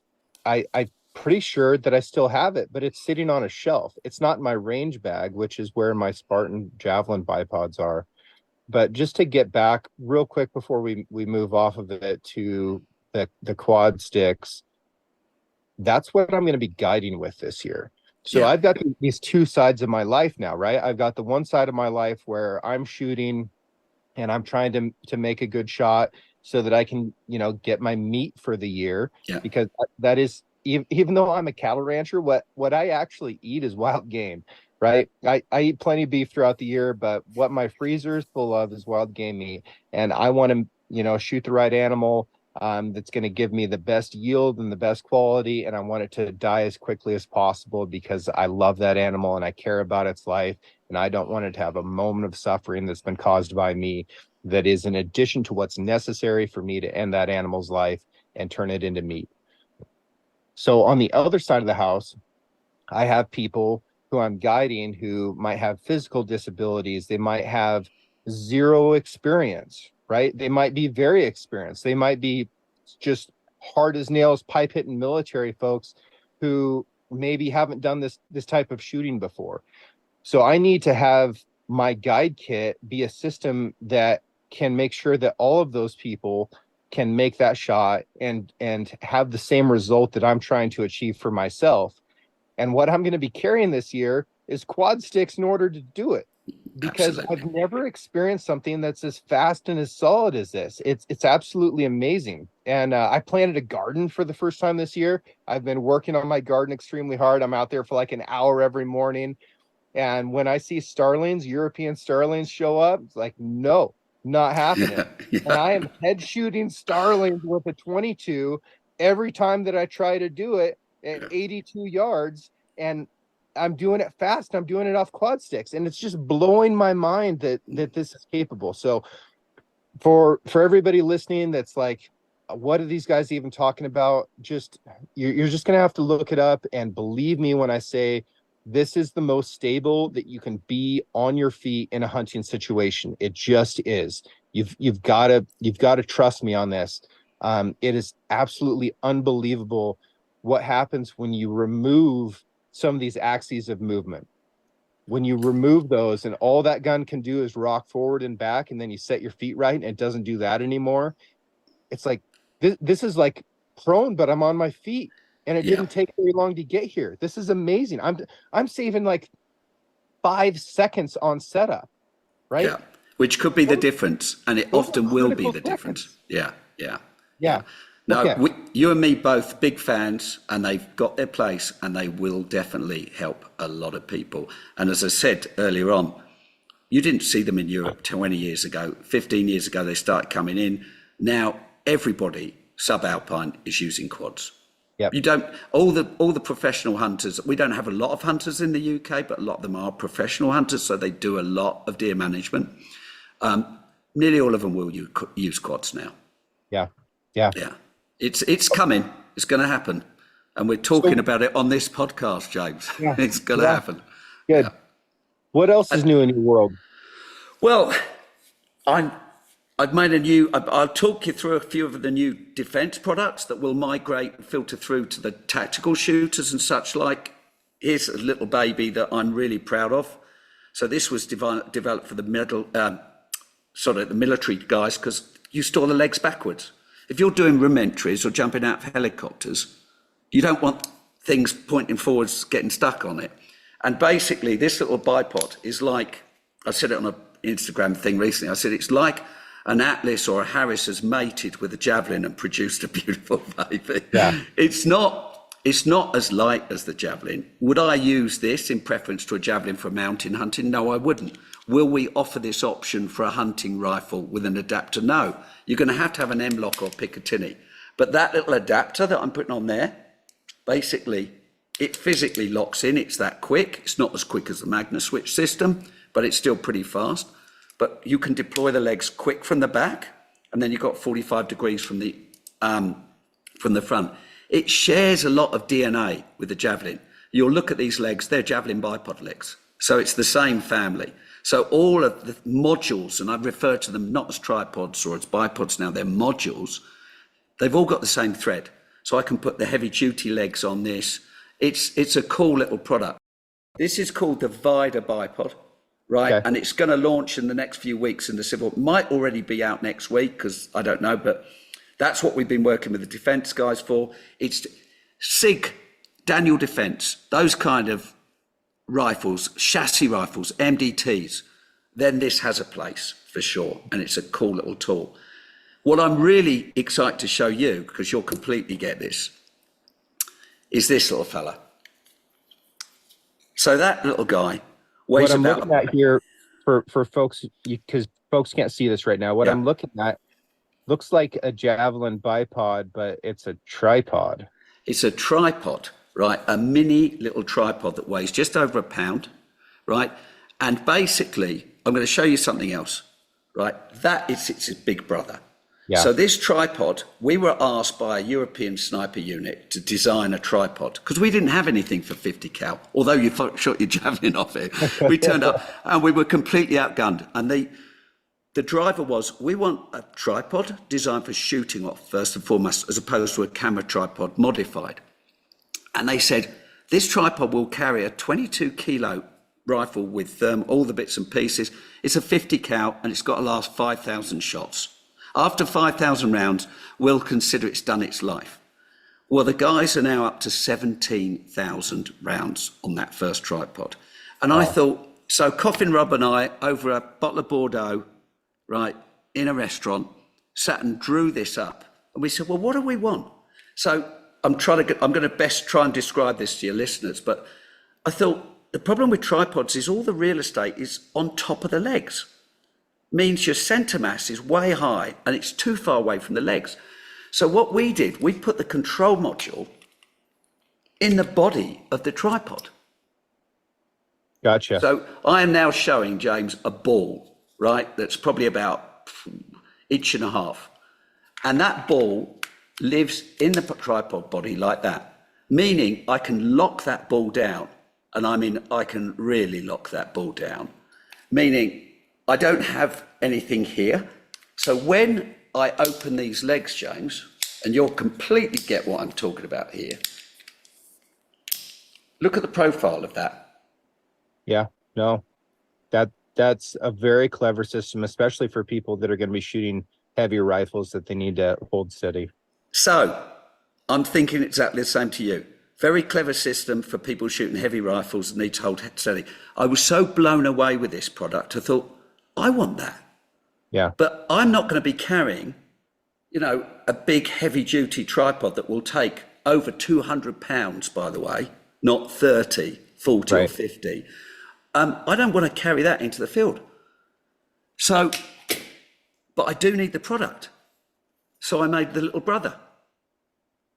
I'm pretty sure that I still have it, but it's sitting on a shelf. It's not in my range bag, which is where my Spartan Javelin bipods are. But just to get back real quick before we move off of it to the quad sticks, that's what I'm going to be guiding with this year. So I've got these two sides of my life now, right? I've got the one side of my life where I'm shooting and I'm trying to make a good shot so that I can, get my meat for the year. Yeah. Because that is, even though I'm a cattle rancher, what I actually eat is wild game, right? I eat plenty of beef throughout the year, but what my freezer is full of is wild game meat. And I want to, shoot the right animal that's going to give me the best yield and the best quality, and I want it to die as quickly as possible because I love that animal and I care about its life, and I don't want it to have a moment of suffering that's been caused by me that is in addition to what's necessary for me to end that animal's life and turn it into meat. So on the other side of the house, I have people who I'm guiding who might have physical disabilities. They might have zero experience, right? They might be very experienced. They might be just hard as nails, pipe hitting military folks who maybe haven't done this type of shooting before. So I need to have my guide kit be a system that can make sure that all of those people can make that shot and have the same result that I'm trying to achieve for myself. And what I'm going to be carrying this year is quad sticks in order to do it. because Absolutely. I've never experienced something that's as fast and as solid as this. It's absolutely amazing. And I planted a garden for the first time this year. I've been working on my garden extremely hard. I'm out there for like an hour every morning. And when I see starlings, European starlings show up, it's like, no, not happening. Yeah, And yeah, I am head shooting starlings with a 22 every time that I try to do it at 82 yards. And I'm doing it fast. I'm doing it off quad sticks. And it's just blowing my mind that this is capable. So for everybody listening that's like, what are these guys even talking about? Just you're just gonna have to look it up, and believe me when I say this is the most stable that you can be on your feet in a hunting situation. It just is. You've got to trust me on this. It is absolutely unbelievable what happens when you remove some of these axes of movement. When you remove those and all that gun can do is rock forward and back, and then you set your feet right and it doesn't do that anymore. It's like this is like prone, but I'm on my feet, and it yeah, didn't take very long to get here. This is amazing. I'm saving like 5 seconds on setup, right? yeah. Which could be the difference, and it Those are often will be critical the difference. seconds. Yeah, yeah, yeah. Yeah. No, Okay. you and me both big fans, and they've got their place, and they will definitely help a lot of people. And as I said earlier on, you didn't see them in Europe 20 years ago, 15 years ago, they started coming in. Now everybody subalpine is using quads. Yep. You don't, all the professional hunters, we don't have a lot of hunters in the UK, but a lot of them are professional hunters, so they do a lot of deer management. Nearly all of them will use quads now. Yeah. Yeah. Yeah, it's coming. It's going to happen, and we're talking So about it on this podcast, James. yeah. It's going to Yeah. happen. Good. What else is new in your world? Well, I'm. I've made a new. I'll talk you through a few of the new defence products that will migrate and filter through to the tactical shooters and such like. Here's a little baby that I'm really proud of. So this was developed for the the military guys, because you store the legs backwards. If you're doing room entries or jumping out of helicopters, you don't want things pointing forwards, getting stuck on it. And basically, this little bipod is like, I said it on an Instagram thing recently, I said it's like an Atlas or a Harris has mated with a Javelin and produced a beautiful baby. Yeah. It's not as light as the Javelin. Would I use this in preference to a Javelin for mountain hunting? No, I wouldn't. Will we offer this option for a hunting rifle with an adapter? No. You're going to have an M-lock or Picatinny. But that little adapter that I'm putting on there, basically, it physically locks in. It's that quick. It's not as quick as the Magna switch system, but it's still pretty fast. But you can deploy the legs quick from the back, and then you've got 45 degrees from the front. It shares a lot of DNA with the Javelin. You'll look at these legs, they're Javelin bipod legs. So it's the same family. So all of the modules, and I refer to them not as tripods or as bipods now, they're modules. They've all got the same thread. So I can put the heavy duty legs on this. It's a cool little product. This is called the Vida bipod, right? Okay. And it's going to launch in the next few weeks in the civil. It might already be out next week, because I don't know, but that's what we've been working with the defence guys for. It's SIG, Daniel Defence, those kind of rifles, chassis rifles, MDTs, then this has a place for sure. And it's a cool little tool. What I'm really excited to show you, because you'll completely get this, is this little fella. So that little guy weighs What I'm about... looking at here for folks, because folks can't see this right now, what Yeah. I'm looking at looks like a Javelin bipod, but it's a tripod. It's a tripod, right? A mini little tripod that weighs just over a pound, right? And basically, I'm going to show you something else, right? That is its big brother. Yeah. So this tripod, we were asked by a European sniper unit to design a tripod, because we didn't have anything for 50 cal, although you shot your Javelin off it. We turned up and we were completely outgunned. And the driver was, we want a tripod designed for shooting off, first and foremost, as opposed to a camera tripod modified. And they said, this tripod will carry a 22 kilo rifle with all the bits and pieces. It's a 50 cal and it's got to last 5,000 shots. After 5,000 rounds, we'll consider it's done its life. Well, the guys are now up to 17,000 rounds on that first tripod. And I thought, So Coffin Rob and I, over a bottle of Bordeaux, right, in a restaurant, sat and drew this up. And we said, well, what do we want? So I'm going to best try and describe this to your listeners, but I thought the problem with tripods is all the real estate is on top of the legs. Means your centre mass is way high and it's too far away from the legs. So what we did, we put the control module in the body of the tripod. Gotcha. So I am now showing James a ball, right? That's probably about 1.5 inches. And that ball lives in the tripod body like that, meaning I can lock that ball down. And I mean, I can really lock that ball down, meaning I don't have anything here. So when I open these legs, James, and you'll completely get what I'm talking about here. Look at the profile of that. Yeah, no, that's a very clever system, especially for people that are going to be shooting heavier rifles that they need to hold steady. So I'm thinking exactly the same to you. Very clever system for people shooting heavy rifles and need to hold steady. I was so blown away with this product. I thought, I want that. Yeah. But I'm not going to be carrying, a big heavy duty tripod that will take over 200 pounds, by the way, not 30, 40 or 50. I don't want to carry that into the field. So, but I do need the product. So I made the little brother.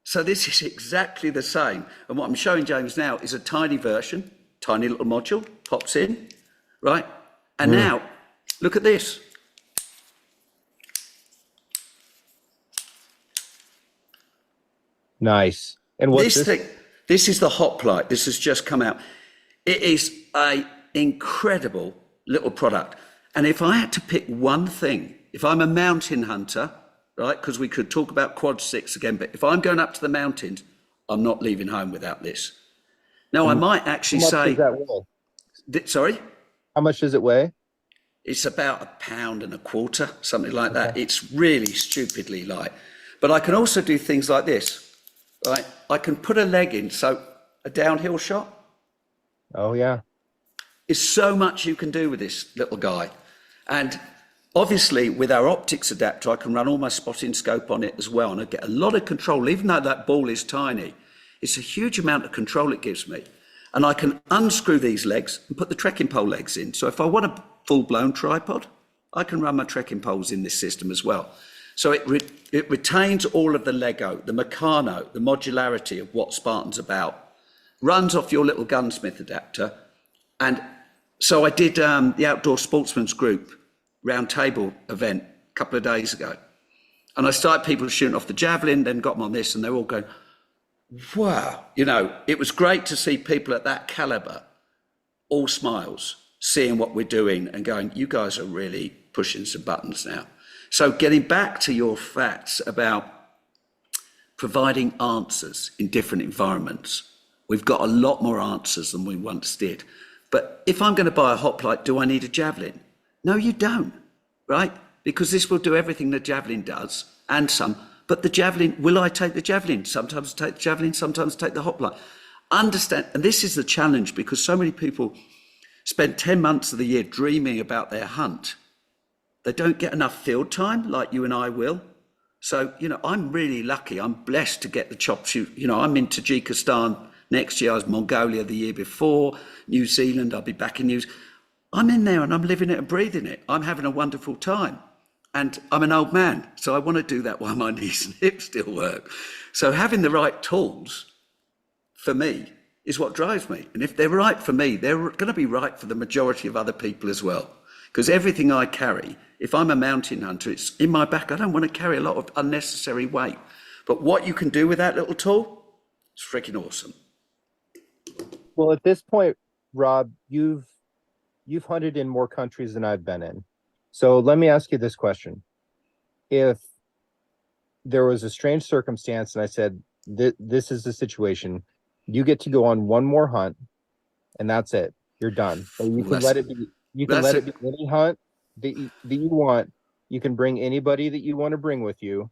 So this is exactly the same. And what I'm showing James now is a tiny version, tiny little module, pops in, right? And now, look at this. Nice. And what's this? This is the Hoplite. This has just come out. It is a incredible little product. And if I had to pick one thing, if I'm a mountain hunter, right, because we could talk about quad 6 again, but if I'm going up to the mountains, I'm not leaving home without this. Now, I might actually say... How much does that weigh? Sorry? How much does it weigh? It's about 1.25 pounds, something like that. It's really stupidly light. But I can also do things like this, right? I can put a leg in, so a downhill shot. Oh, yeah. There's so much you can do with this little guy. And obviously, with our optics adapter, I can run all my spotting scope on it as well, and I get a lot of control. Even though that ball is tiny, it's a huge amount of control it gives me. And I can unscrew these legs and put the trekking pole legs in. So if I want a full-blown tripod, I can run my trekking poles in this system as well. So it retains all of the Lego, the Meccano, the modularity of what Spartan's about, runs off your little gunsmith adapter. And so I did the Outdoor Sportsman's Group roundtable event a couple of days ago. And I started people shooting off the Javelin, then got them on this, and they're all going, wow. It was great to see people at that caliber, all smiles, seeing what we're doing and going, you guys are really pushing some buttons now. So getting back to your facts about providing answers in different environments, we've got a lot more answers than we once did. But if I'm going to buy a Hoplite, do I need a Javelin? No, you don't, right? Because this will do everything the Javelin does and some. But the Javelin, will I take the Javelin? Sometimes I take the Javelin, sometimes I take the Hoplite. Understand, and this is the challenge because so many people spend 10 months of the year dreaming about their hunt. They don't get enough field time like you and I will. So, I'm really lucky. I'm blessed to get the chop shoot. I'm in Tajikistan next year. I was Mongolia the year before, New Zealand. I'll be back in New Zealand. I'm in there and I'm living it and breathing it. I'm having a wonderful time. And I'm an old man, so I want to do that while my knees and hips still work. So having the right tools, for me, is what drives me. And if they're right for me, they're going to be right for the majority of other people as well. Because everything I carry, if I'm a mountain hunter, it's in my back. I don't want to carry a lot of unnecessary weight. But what you can do with that little tool, it's freaking awesome. Well, at this point, Rob, you've hunted in more countries than I've been in. So let me ask you this question. If there was a strange circumstance and I said, this is the situation, you get to go on one more hunt and that's it. You're done. So you can let it be. You can let it be any hunt that you want. You can bring anybody that you want to bring with you.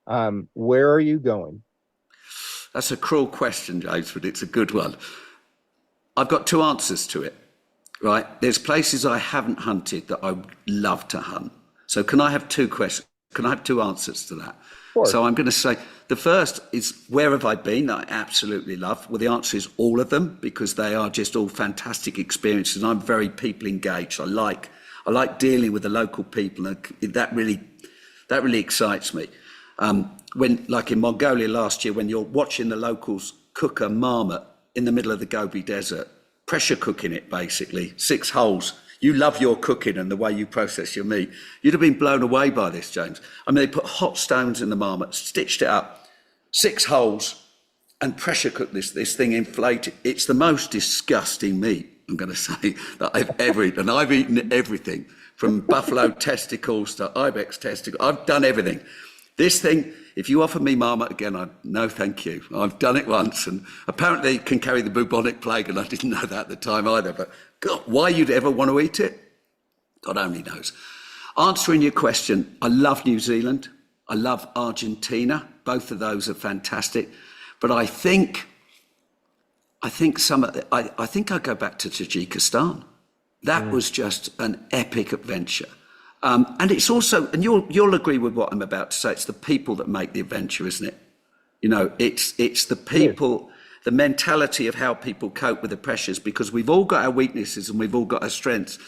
Where are you going? That's a cruel question, James, but it's a good one. I've got two answers to it. right? There's places I haven't hunted that I would love to hunt. So can I have two questions? Can I have two answers to that? Sure. So I'm going to say the first is, where have I been that I absolutely love? Well, the answer is all of them, because they are just all fantastic experiences. And I'm very people engaged. I like dealing with the local people, and that really excites me. When, like in Mongolia last year, when you're watching the locals cook a marmot in the middle of the Gobi Desert, pressure cooking it basically, 6 holes. You love your cooking and the way you process your meat. You'd have been blown away by this, James. I mean, they put hot stones in the marmot, stitched it up, 6 holes, and pressure cooked this thing, inflated. It's the most disgusting meat, I'm going to say, that I've ever eaten. And I've eaten everything from buffalo testicles to ibex testicles. I've done everything. This thing, if you offer me marmot again, no thank you. I've done it once, and apparently it can carry the bubonic plague, and I didn't know that at the time either. But God, why you'd ever want to eat it, God only knows. Answering your question, I love New Zealand. I love Argentina. Both of those are fantastic. But I think I go back to Tajikistan. That was just an epic adventure. And it's also, and you'll agree with what I'm about to say, it's the people that make the adventure, isn't it? You know, it's the people, the mentality of how people cope with the pressures, because we've all got our weaknesses and we've all got our strengths.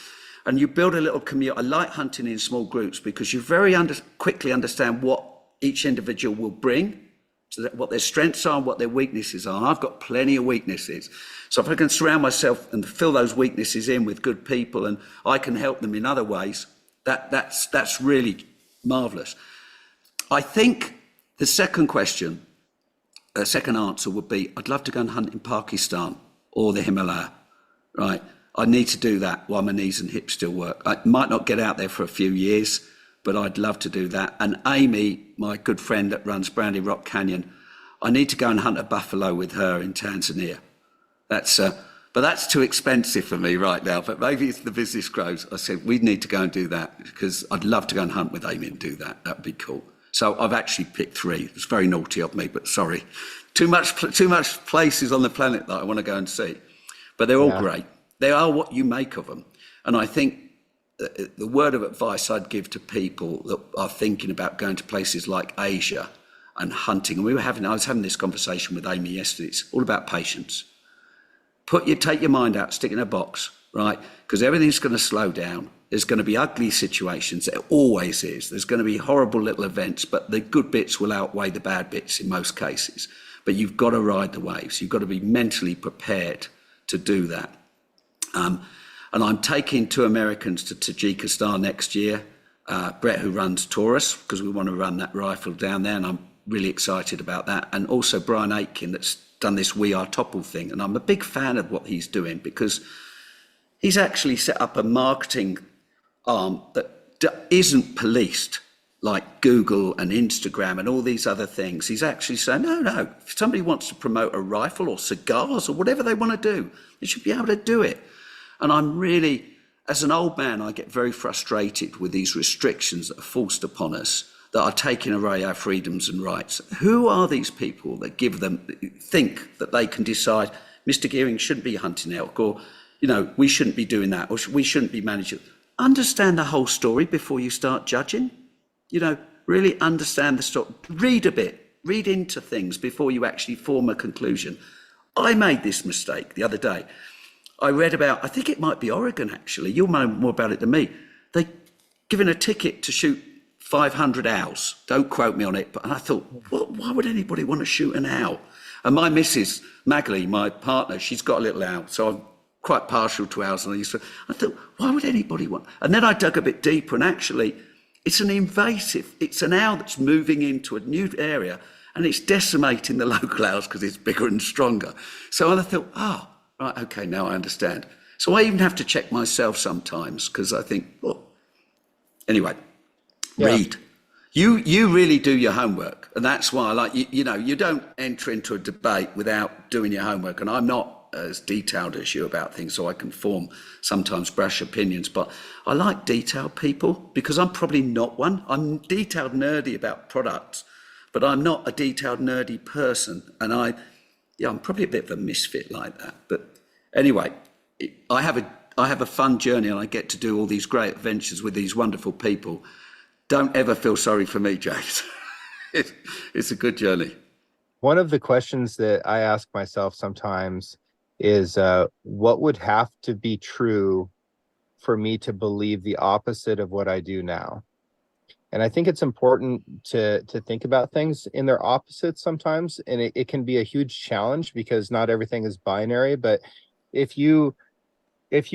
And you build a little community. I like hunting in small groups because you very quickly understand what each individual will bring, so that what their strengths are and what their weaknesses are. And I've got plenty of weaknesses. So if I can surround myself and fill those weaknesses in with good people, and I can help them in other ways, that's really marvelous. I think the second answer would be, I'd love to go and hunt in Pakistan or the Himalaya, right? I need to do that while my knees and hips still work. I might not get out there for a few years, but I'd love to do that. And Amy, my good friend that runs Brandy Rock Canyon, I need to go and hunt a buffalo with her in Tanzania. But that's too expensive for me right now. But maybe if the business grows, I said, we need to go and do that, because I'd love to go and hunt with Amy and do that. That'd be cool. So I've actually picked 3. It's very naughty of me, but sorry. Too much places on the planet that I want to go and see. But they're all great. They are what you make of them. And I think the word of advice I'd give to people that are thinking about going to places like Asia and hunting, and I was having this conversation with Amy yesterday, it's all about patience. Take your mind out, stick it in a box, right? Because everything's going to slow down. There's going to be ugly situations. There always is. There's going to be horrible little events, but the good bits will outweigh the bad bits in most cases. But you've got to ride the waves. You've got to be mentally prepared to do that. And I'm taking 2 Americans to Tajikistan next year. Brett, who runs Taurus, because we want to run that rifle down there, and I'm really excited about that. And also Brian Aitken, that's done this We Are Topple thing. And I'm a big fan of what he's doing, because he's actually set up a marketing arm that isn't policed like Google and Instagram and all these other things. He's actually saying, no, if somebody wants to promote a rifle or cigars or whatever they want to do, they should be able to do it. And I'm really, as an old man, I get very frustrated with these restrictions that are forced upon us, that are taking away our freedoms and rights. Who are these people that think that they can decide, Mr. Gearing shouldn't be hunting elk, or, we shouldn't be doing that, or we shouldn't be managing? Understand the whole story before you start judging. Really understand the story. Read a bit, read into things before you actually form a conclusion. I made this mistake the other day. I read about, I think it might be Oregon actually, you'll know more about it than me. They given a ticket to shoot 500 owls. Don't quote me on it, but I thought, why would anybody want to shoot an owl? And my missus, Magley, my partner, she's got a little owl, so I'm quite partial to owls. And I thought, why would anybody want? And then I dug a bit deeper, and actually, it's an owl that's moving into a new area, and it's decimating the local owls because it's bigger and stronger. So I thought, right, okay, now I understand. So I even have to check myself sometimes, because I think, anyway, read. You really do your homework, and that's why I like you don't enter into a debate without doing your homework. And I'm not as detailed as you about things, so I can form sometimes brash opinions, but I like detailed people, because I'm probably not one. I'm detailed nerdy about products, but I'm not a detailed nerdy person, and I'm probably a bit of a misfit like that. But anyway, I have I have a fun journey and I get to do all these great adventures with these wonderful people. Don't ever feel sorry for me, James. It's a good journey. One of the questions that I ask myself sometimes is what would have to be true for me to believe the opposite of what I do now? And I think it's important to think about things in their opposites sometimes. And it can be a huge challenge because not everything is binary. But if you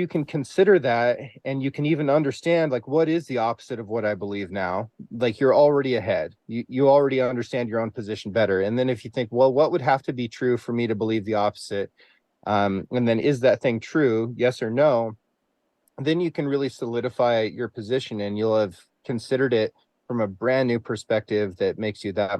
can consider that, and you can even understand, like, what is the opposite of what I believe now, like, you're already ahead. You already understand your own position better. And then if you think, well, what would have to be true for me to believe the opposite? And then, is that thing true? Yes or no? Then you can really solidify your position, and you'll have considered it from a brand new perspective that makes you that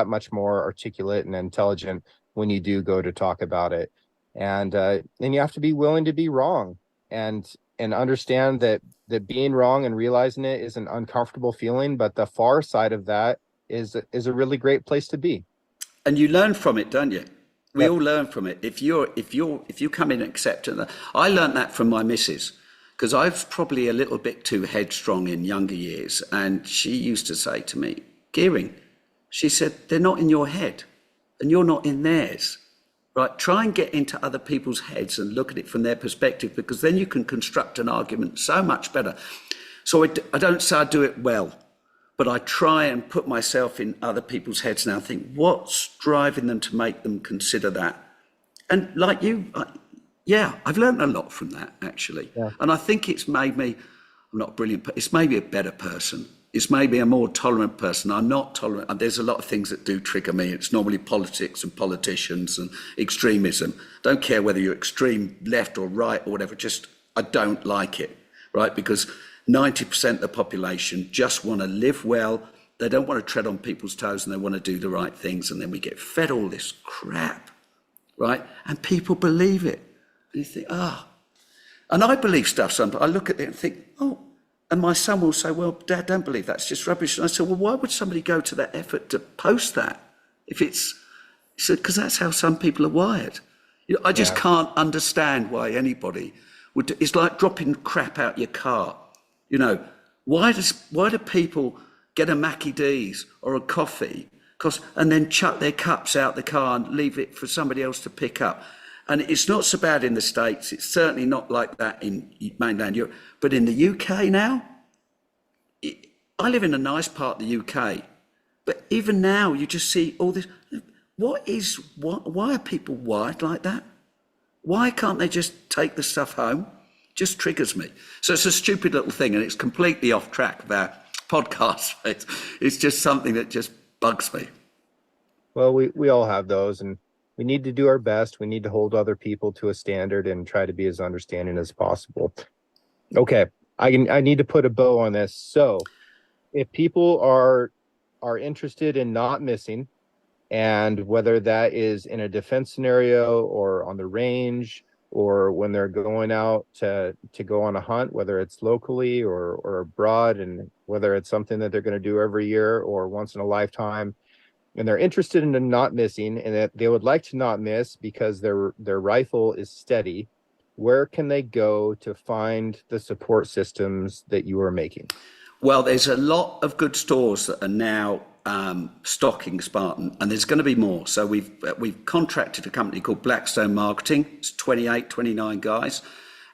much more articulate and intelligent when you do go to talk about it. And then you have to be willing to be wrong, and understand that being wrong and realizing it is an uncomfortable feeling, but the far side of that is a really great place to be. And you learn from it, don't you? We Yep. all learn from it. If you come in and accept it, I learned that from my missus, because I was probably a little bit too headstrong in younger years, and she used to say to me, Gearing, she said, they're not in your head, and you're not in theirs. Right? Try and get into other people's heads and look at it from their perspective, because then you can construct an argument so much better. So I don't say I do it well, but I try and put myself in other people's heads now and think, what's driving them to make them consider that? And like you, yeah, I've learned a lot from that, actually. Yeah. And I think it's made me, I'm not brilliant, but it's made me a better person. It's made me a more tolerant person. I'm not tolerant. And there's a lot of things that do trigger me. It's normally politics and politicians and extremism. Don't care whether you're extreme left or right or whatever, just I don't like it, right? Because 90% of the population just want to live well. They don't want to tread on people's toes, and they want to do the right things. And then we get fed all this crap, right? And people believe it. And you think, and I believe stuff sometimes. I look at it and think, and my son will say, well, Dad, don't believe that. It's just rubbish. And I said, well, why would somebody go to that effort to post that? He said, because that's how some people are wired. I just can't understand why anybody would. It's like dropping crap out your car. Why do people get a Mackie D's or a coffee and then chuck their cups out the car and leave it for somebody else to pick up? And it's not so bad in the States. It's certainly not like that in mainland Europe. But in the UK now, I live in a nice part of the UK, but even now you just see all this. Why are people wired like that? Why can't they just take the stuff home? Just triggers me. So it's a stupid little thing, and it's completely off track of our podcast. It's just something that just bugs me. Well, we all have those, and we need to do our best. We need to hold other people to a standard and try to be as understanding as possible. Okay, I need to put a bow on this. So if people are interested in not missing, and whether that is in a defense scenario or on the range, or when they're going out to go on a hunt, whether it's locally or abroad, and whether it's something that they're going to do every year or once in a lifetime, and they're interested in not missing, and that they would like to not miss because their rifle is steady, where can they go to find the support systems that you are making? Well, there's a lot of good stores that are now stocking Spartan, and there's going to be more. So we've contracted a company called Blackstone Marketing. It's 29 guys,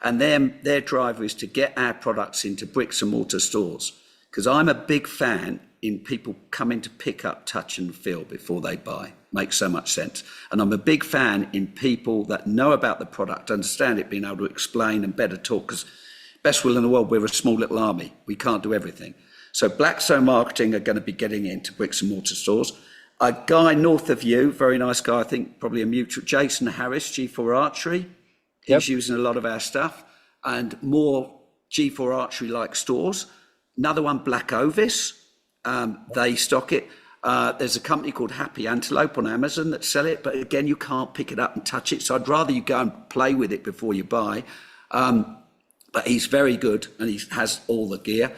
and their driver is to get our products into bricks and mortar stores, because I'm a big fan in people coming to pick up, touch and feel before they buy. Makes so much sense. And I'm a big fan in people that know about the product, understand it, being able to explain and better talk, because best will in the world, we're a small little army. We can't do everything. So Blackstone Marketing are going to be getting into bricks and mortar stores. A guy north of you, very nice guy, I think probably a mutual, Jason Harris, G4 Archery. He's using a lot of our stuff, and more G4 Archery-like stores. Another one, Black Ovis. They stock it. There's a company called Happy Antelope on Amazon that sell it, but again, you can't pick it up and touch it. So I'd rather you go and play with it before you buy. But he's very good, and he has all the gear.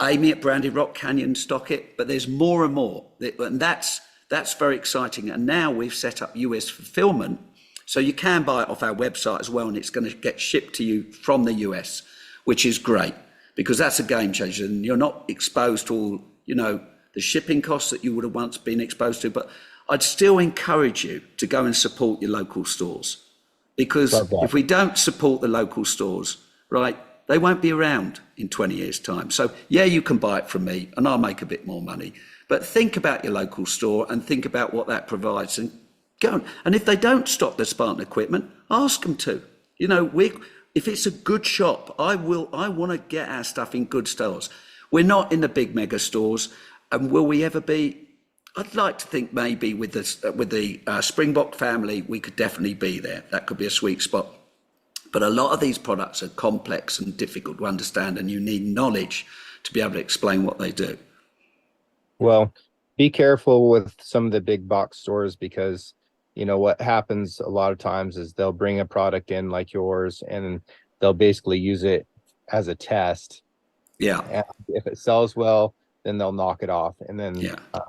Amy at Branded Rock Canyon stock it, but there's more and more, and that's very exciting. And now we've set up US fulfillment, So you can buy it off our website as well, and it's going to get shipped to you from the US, which is great because that's a game changer, and you're not exposed to all, the shipping costs that you would have once been exposed to. But I'd still encourage you to go and support your local stores, because if we don't support the local stores, right, they won't be around in 20 years' time. So yeah, you can buy it from me and I'll make a bit more money. But think about your local store and think about what that provides, and go on. And if they don't stock the Spartan equipment, ask them to. If it's a good shop, I want to get our stuff in good stores. We're not in the big mega stores, and will we ever be? I'd like to think maybe with the Springbok family, we could definitely be there. That could be a sweet spot. But a lot of these products are complex and difficult to understand, and you need knowledge to be able to explain what they do. Well, be careful with some of the big box stores, because what happens a lot of times is they'll bring a product in like yours and they'll basically use it as a test. Yeah. And if it sells well, then they'll knock it off and then sell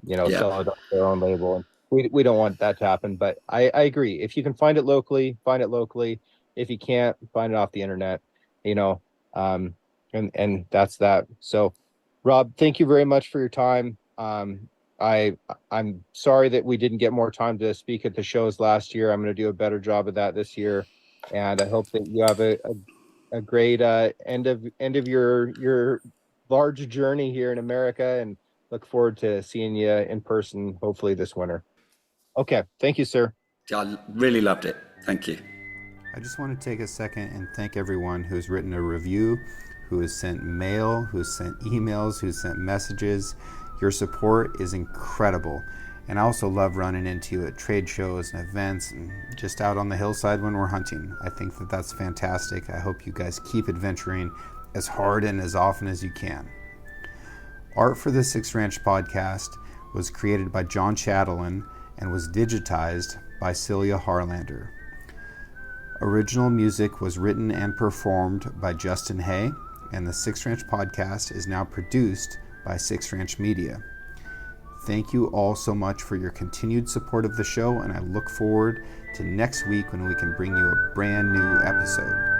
it on their own label. And we don't want that to happen. But I agree. If you can find it locally, find it locally. If you can't, find it off the internet. And that's that. So, Rob, thank you very much for your time. I'm sorry that we didn't get more time to speak at the shows last year. I'm going to do a better job of that this year, and I hope that you have a great end of your large journey here in America, and look forward to seeing you in person hopefully this winter. Okay, thank you, sir. I really loved it. Thank you. I just want to take a second and thank everyone who's written a review, who has sent mail, who's sent emails, who's sent messages. Your support is incredible. And I also love running into you at trade shows and events and just out on the hillside when we're hunting. I think that that's fantastic. I hope you guys keep adventuring as hard and as often as you can. Art for the Six Ranch podcast was created by John Javelin and was digitized by Celia Harlander. Original music was written and performed by Justin Hay, and the Six Ranch podcast is now produced by Six Ranch Media. Thank you all so much for your continued support of the show, and I look forward to next week when we can bring you a brand new episode.